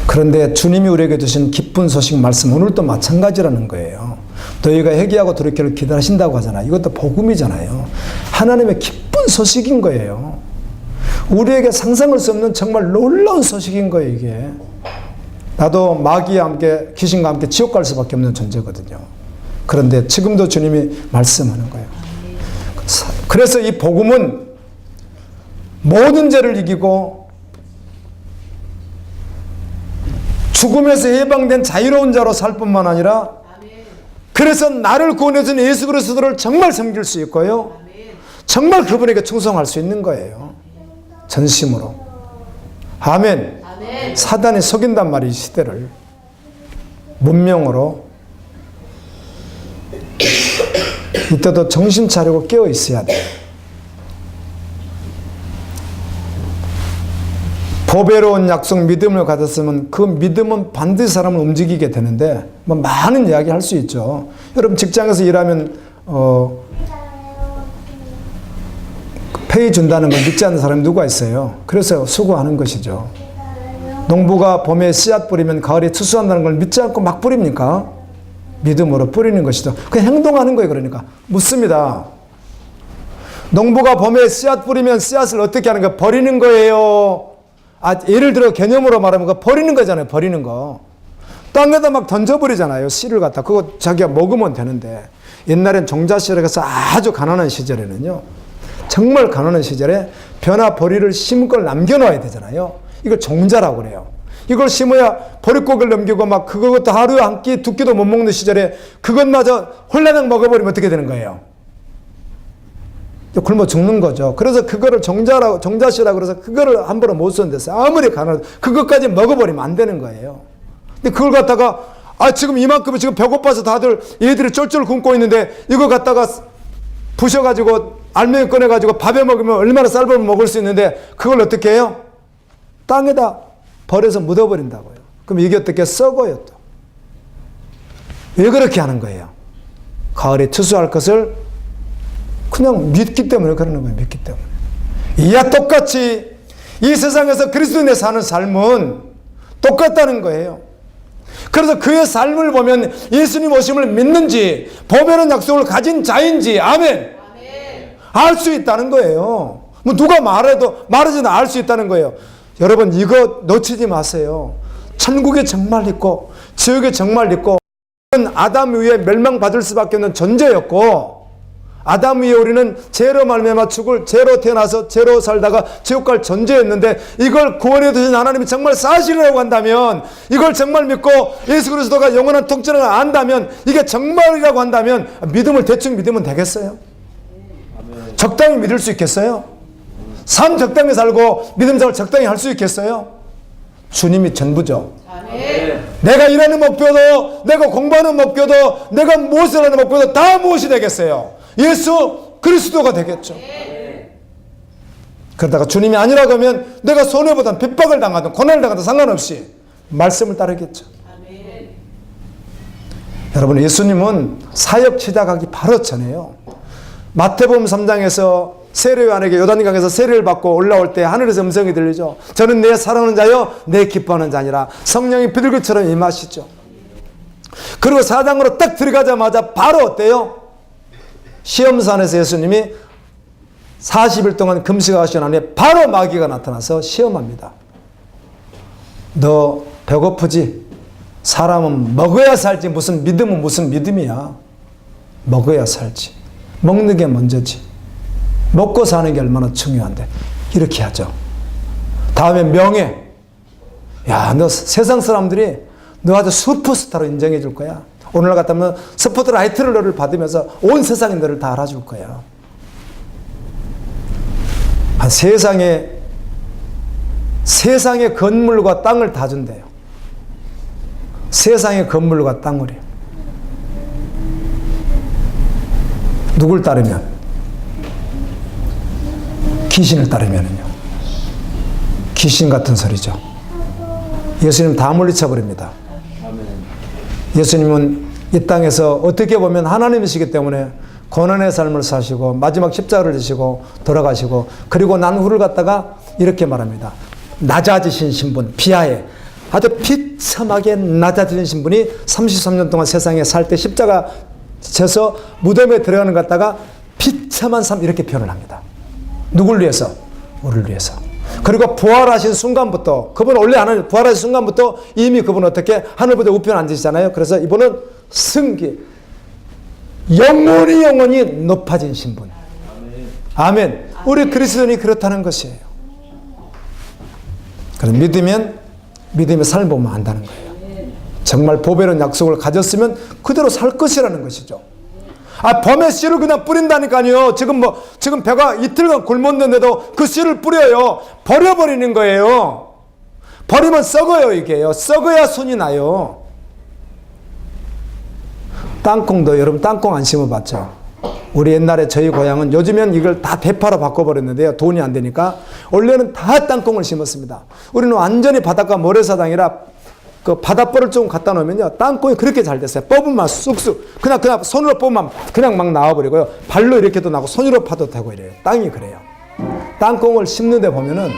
그런데 주님이 우리에게 주신 기쁜 소식 말씀 오늘도 마찬가지라는 거예요. 너희가 회개하고 돌이키를 기다리신다고 하잖아요. 이것도 복음이잖아요. 하나님의 기쁜 소식인 거예요. 우리에게 상상할 수 없는 정말 놀라운 소식인 거예요. 이게 나도 마귀와 함께 귀신과 함께 지옥 갈 수밖에 없는 존재거든요. 그런데 지금도 주님이 말씀하는 거예요. 그래서 이 복음은 모든 죄를 이기고 죽음에서 해방된 자유로운 자로 살 뿐만 아니라 그래서 나를 구원해준 예수 그리스도를 정말 섬길 수 있고요. 정말 그분에게 충성할 수 있는 거예요. 전심으로. 아멘. 사단이 속인단 말이에요. 이 시대를. 문명으로. 이때도 정신 차리고 깨어 있어야 돼요. 보배로운 약속 믿음을 가졌으면 그 믿음은 반드시 사람을 움직이게 되는데 뭐 많은 이야기 할 수 있죠. 여러분 직장에서 일하면 페이 준다는 걸 믿지 않는 사람이 누가 있어요. 그래서 수고하는 것이죠. 농부가 봄에 씨앗 뿌리면 가을에 추수한다는 걸 믿지 않고 막 뿌립니까? 믿음으로 뿌리는 것이죠. 그냥 행동하는 거예요. 그러니까 묻습니다. 농부가 봄에 씨앗 뿌리면 씨앗을 어떻게 하는 거예요? 버리는 거예요? 예를 들어 개념으로 말하면 그거 버리는 거잖아요. 버리는 거. 땅에다 막 던져버리잖아요. 씨를 갖다. 그거 자기가 먹으면 되는데. 옛날엔 종자씨를 해서 아주 가난한 시절에는요. 정말 가난한 시절에 벼나 버리를 심은 걸 남겨놔야 되잖아요. 이걸 종자라고 그래요. 이걸 심어야 버릿고기를 넘기고 막 그것도 하루에 한 끼, 2끼도 못 먹는 시절에 그것마저 홀라당 먹어버리면 어떻게 되는 거예요? 굶어 죽는 거죠. 그래서 그거를 종자씨라고 그래서 그거를 함부로 못 썼는데 아무리 가난해도 그것까지 먹어버리면 안 되는 거예요. 근데 그걸 갖다가 지금 이만큼은 지금 배고파서 다들 얘들이 쫄쫄 굶고 있는데 이거 갖다가 부셔가지고 알맹이 꺼내가지고 밥에 먹으면 얼마나 쌀밥을 먹을 수 있는데 그걸 어떻게 해요? 땅에다 버려서 묻어버린다고요. 그럼 이게 어떻게 썩어요 또. 왜 그렇게 하는 거예요? 가을에 추수할 것을 그냥 믿기 때문에 그러는 거예요. 믿기 때문에. 이와 똑같이 이 세상에서 그리스도인의 사는 삶은 똑같다는 거예요. 그래서 그의 삶을 보면 예수님 오심을 믿는지 보배로운 약속을 가진 자인지 아멘. 알 수 있다는 거예요. 뭐 누가 말하지도 알 수 있다는 거예요. 여러분 이거 놓치지 마세요. 천국에 정말 있고 지옥에 정말 있고 아담 위에 멸망받을 수밖에 없는 존재였고 아담 위에 우리는 죄로 말미암아 죽을, 죄로 태어나서 죄로 살다가 지옥 갈 존재였는데 이걸 구원해 주신 하나님이 정말 사실이라고 한다면, 이걸 정말 믿고 예수 그리스도가 영원한 통치를 안다면, 이게 정말이라고 한다면 믿음을 대충 믿으면 되겠어요? 적당히 믿을 수 있겠어요? 삶 적당히 살고 믿음 생활 적당히 할 수 있겠어요? 주님이 전부죠. 내가 일하는 목표도, 내가 공부하는 목표도, 내가 무엇을 하는 목표도 다 무엇이 되겠어요? 예수 그리스도가 되겠죠. 그러다가 주님이 아니라고 하면 내가 손해보든 핍박을 당하든 고난을 당하든 상관없이 말씀을 따르겠죠. 여러분, 예수님은 사역 시작하기 바로 전에요. 마태복음 3장에서 세례요한에게 요단강에서 세례를 받고 올라올 때 하늘에서 음성이 들리죠. 저는 내 사랑하는 자요, 내 기뻐하는 자니라. 성령이 비둘기처럼 임하시죠. 그리고 4장으로 딱 들어가자마자 바로 어때요? 시험산에서 예수님이 40일 동안 금식하신 안에 바로 마귀가 나타나서 시험합니다. 너 배고프지? 사람은 먹어야 살지, 무슨 믿음은 무슨 믿음이야. 먹어야 살지. 먹는 게 먼저지. 먹고 사는 게 얼마나 중요한데. 이렇게 하죠. 다음에 명예. 야, 너 세상 사람들이 너 아주 슈퍼스타로 인정해 줄 거야. 오늘 같다면 스포트라이트를 너를 받으면서 온 세상이 너를 다 알아줄 거야. 세상의 건물과 땅을 다 준대요. 세상의 건물과 땅을요. 누굴 따르면? 귀신을 따르면은요. 귀신 같은 소리죠. 예수님 다 물리쳐버립니다. 예수님은 이 땅에서 어떻게 보면 하나님이시기 때문에 고난의 삶을 사시고 마지막 십자가를 지시고 돌아가시고, 그리고 난 후를 갖다가 이렇게 말합니다. 낮아지신 신분, 비하에 아주 비참하게 낮아지신 신분이 33년 동안 세상에 살 때 십자가 져서 무덤에 들어가는 것 갖다가 비참한 삶, 이렇게 표현을 합니다. 누굴 위해서? 우리를 위해서. 그리고 부활하신 순간부터, 그분 원래 하나님 부활하신 순간부터 이미 그분은 어떻게 하늘보다 우편에 앉으시잖아요. 그래서 이분은 승기, 영원히 높아진 신분. 아멘. 우리 그리스도인이 그렇다는 것이에요. 그럼 믿으면 믿음의 삶을 보면 안다는 거예요. 정말 보배로운 약속을 가졌으면 그대로 살 것이라는 것이죠. 범의 씨를 그냥 뿌린다니까요. 지금 배가 이틀간 굶었는데도 그 씨를 뿌려요. 버려버리는 거예요. 버리면 썩어요, 이게요. 썩어야 손이 나요. 땅콩도, 여러분 땅콩 안 심어봤죠? 우리 옛날에 저희 고향은, 요즘엔 이걸 다 대파로 바꿔버렸는데요. 돈이 안 되니까. 원래는 다 땅콩을 심었습니다. 우리는 완전히 바닷가 모래사장이라 그 바닷벌을 좀 갖다 놓으면요, 땅콩이 그렇게 잘 됐어요. 뽑으면 쑥쑥 그냥 손으로 뽑으면 그냥 막 나와버리고요, 발로 이렇게도 나고 손으로 파도 되고 이래요. 땅이 그래요. 땅콩을 심는데 보면은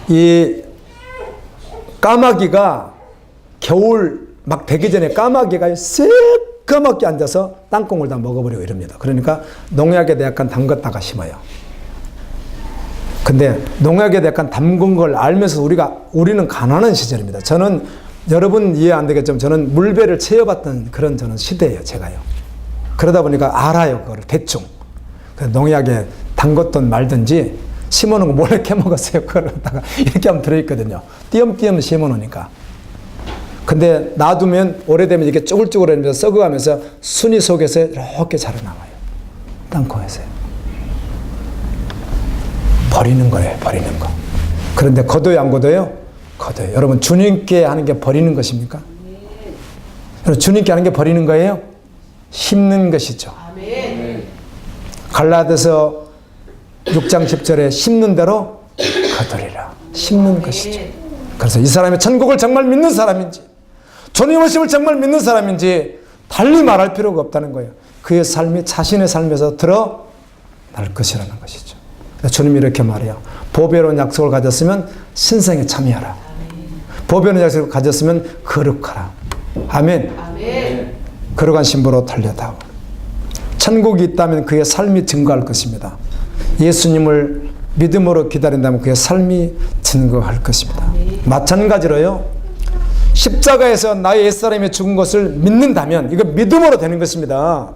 이 까마귀가 겨울 막 되기 전에 까마귀가 새까맣게 앉아서 땅콩을 다 먹어버리고 이럽니다. 그러니까 농약에 약간 담갔다가 심어요. 근데 농약에 약간 담근 걸 알면서 우리는 가난한 시절입니다. 저는, 여러분 이해 안 되겠지만 저는 물배를 채워봤던 그런 저는 시대예요, 제가요. 그러다 보니까 알아요, 그거를 대충. 농약에 담궜든 말든지 심어놓은 거 몰래 캐먹었어요. 그걸 갖다가 이렇게 하면 들어있거든요. 띄엄띄엄 심어놓으니까. 근데 놔두면 오래되면 이게 쭈글쭈글하면서 썩어가면서 순이 속에서 이렇게 자라나와요. 땅콩에서요. 버리는 거예요, 버리는 거. 그런데 거둬요, 안 거둬요? 거둬요. 여러분, 주님께 하는 게 버리는 것입니까? 여러분, 주님께 하는 게 버리는 거예요? 심는 것이죠. 갈라디아서 6장 10절에 심는 대로 거두리라. 심는 것이죠. 그래서 이 사람이 천국을 정말 믿는 사람인지, 주님 오심을 정말 믿는 사람인지 달리 말할 필요가 없다는 거예요. 그의 삶이 자신의 삶에서 드러날 것이라는 것이죠. 주님이 이렇게 말해요. 보배로운 약속을 가졌으면 신성에 참여하라. 보배로운 약속을 가졌으면 거룩하라. 아멘. 거룩한 신부로 달려다오. 천국이 있다면 그의 삶이 증거할 것입니다. 예수님을 믿음으로 기다린다면 그의 삶이 증거할 것입니다. 마찬가지로요, 십자가에서 나의 옛사람이 죽은 것을 믿는다면 이거 믿음으로 되는 것입니다.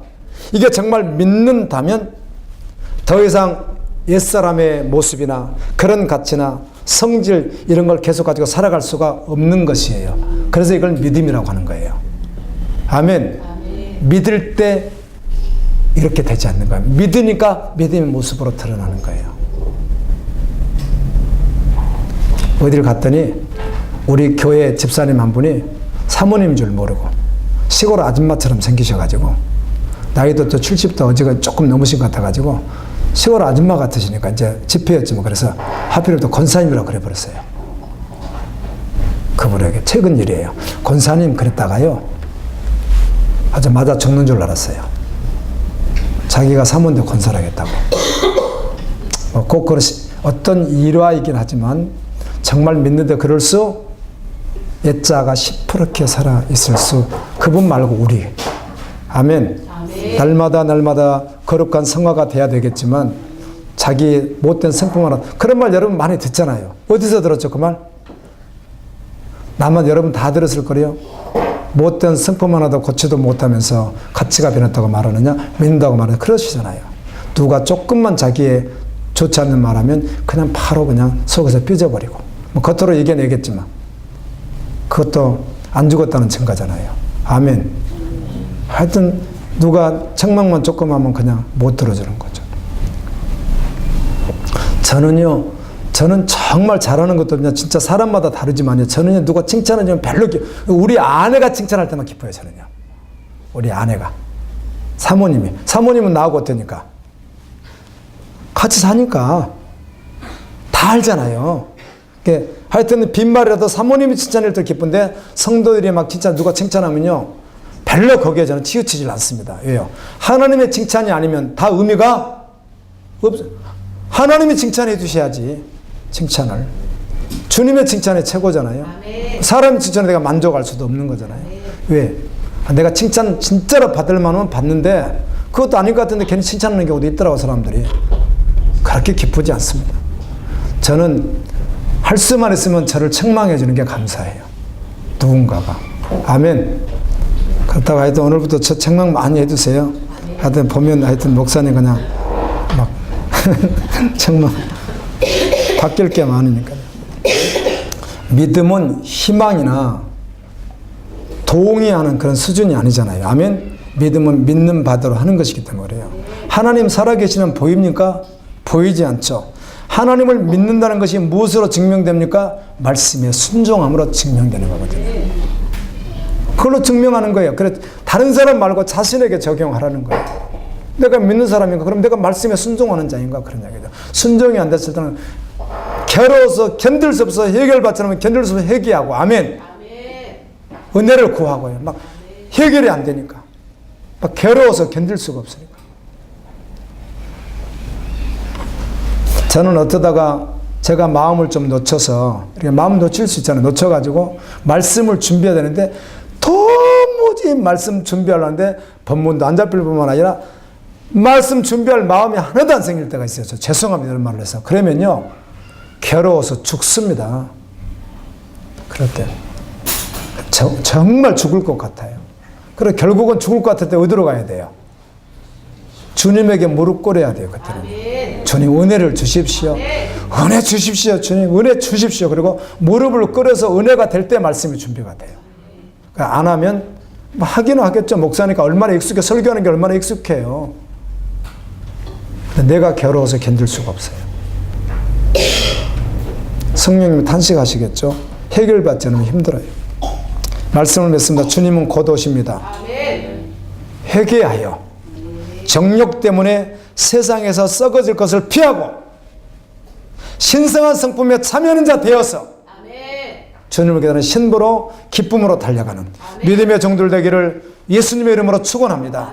이게 정말 믿는다면 더 이상 옛사람의 모습이나 그런 가치나 성질 이런 걸 계속 가지고 살아갈 수가 없는 것이에요. 그래서 이걸 믿음이라고 하는 거예요. 아멘. 믿을 때 이렇게 되지 않는 거예요. 믿으니까 믿음의 모습으로 드러나는 거예요. 어디를 갔더니 우리 교회 집사님 한 분이 사모님인 줄 모르고 시골 아줌마처럼 생기셔가지고 나이도 또 70도 어제가 조금 넘으신 것 같아가지고 시골 아줌마 같으시니까 이제 집회였지 뭐. 그래서 하필이면 또 권사님이라고 그래버렸어요. 그분에게 최근 일이에요. 권사님 그랬다가요 아주 맞아 죽는 줄 알았어요. 자기가 사모인데 권사라겠다고. 꼭 그런 어떤 일화이긴 하지만 정말 믿는데 그럴 수 옛자가 시퍼렇게 살아 있을 수 그분 말고 우리. 아멘. 날마다 거룩한 성화가 돼야 되겠지만 자기 못된 성품 하나 그런 말 여러분 많이 듣잖아요. 어디서 들었죠 그 말? 나만 여러분 다 들었을 거래요. 못된 성품 하나도 고치도 못하면서 가치가 변했다고 말하느냐 믿는다고 말하느냐 그러시잖아요. 누가 조금만 자기의 좋지 않는 말하면 그냥 바로 그냥 속에서 삐져버리고 뭐 겉으로 이겨내겠지만 그것도 안 죽었다는 증거잖아요. 아멘. 하여튼 누가 책망만 조금 하면 그냥 못 들어주는 거죠. 저는 정말 잘하는 것도 그냥 진짜 사람마다 다르지만요. 저는요, 누가 칭찬해주면 별로, 우리 아내가 칭찬할 때만 기뻐요, 저는요. 우리 아내가. 사모님은 나하고 어떠니까? 같이 사니까. 다 알잖아요. 하여튼 빈말이라도 사모님이 칭찬할 때 기쁜데 성도들이 막 진짜 누가 칭찬하면요. 별로 거기에 저는 치우치질 않습니다. 왜요? 하나님의 칭찬이 아니면 다 의미가 없어요. 하나님이 칭찬해 주셔야지. 칭찬을. 주님의 칭찬이 최고잖아요. 사람의 칭찬에 내가 만족할 수도 없는 거잖아요. 왜? 내가 칭찬 진짜로 받을 만하면 받는데 그것도 아닌 것 같은데 괜히 칭찬하는 경우도 있더라고 사람들이. 그렇게 기쁘지 않습니다. 저는 할 수만 있으면 저를 책망해 주는 게 감사해요. 누군가가. 아멘. 그렇다고 하여튼 오늘부터 저 책망 많이 해주세요. 하여튼 보면 하여튼 목사님 그냥 막 책망 바뀔 게 많으니까요. 믿음은 희망이나 동의하는 그런 수준이 아니잖아요. 아멘. 믿음은 믿는 바대로 하는 것이기 때문에 그래요. 하나님 살아계시는 보입니까? 보이지 않죠. 하나님을 믿는다는 것이 무엇으로 증명됩니까? 말씀에 순종함으로 증명되는 거거든요. 그걸로 증명하는 거예요. 그래 다른 사람 말고 자신에게 적용하라는 거예요. 내가 믿는 사람인가? 그럼 내가 말씀에 순종하는 자인가? 그런 이야기죠. 순종이 안 됐을 때는 괴로워서 견딜 수 없어 해결받지 않으면 견딜 수 없어 회개하고 아멘. 은혜를 구하고요. 막 해결이 안 되니까 막 괴로워서 견딜 수가 없으니까. 저는 어쩌다가 제가 마음을 좀 놓쳐서 이렇게 마음 놓칠 수 있잖아요. 놓쳐가지고 말씀을 준비해야 되는데 도무지 말씀 준비하려는데 본문도 안 잡힐 뿐만 아니라 말씀 준비할 마음이 하나도 안 생길 때가 있어요. 저 죄송합니다 이런 말을 해서. 그러면요 괴로워서 죽습니다. 그럴 때 정말 죽을 것 같아요. 그래 결국은 죽을 것 같을 때 어디로 가야 돼요? 주님에게 무릎 꿇어야 돼요. 그때는. 주님 은혜를 주십시오. 은혜 주십시오. 주님 은혜 주십시오. 그리고 무릎을 꿇어서 은혜가 될 때 말씀이 준비가 돼요. 그러니까 안 하면 뭐 하기는 하겠죠. 목사니까 얼마나 익숙해. 설교하는 게 얼마나 익숙해요. 근데 내가 괴로워서 견딜 수가 없어요. 성령님이 탄식하시겠죠. 해결받지 않으면 힘들어요. 말씀을 맺습니다. 주님은 곧 오십니다. 회개하여 정욕 때문에 세상에서 썩어질 것을 피하고 신성한 성품에 참여하는 자 되어서 주님을 기다리는 신부로 기쁨으로 달려가는 믿음의 종들 되기를 예수님의 이름으로 축원합니다.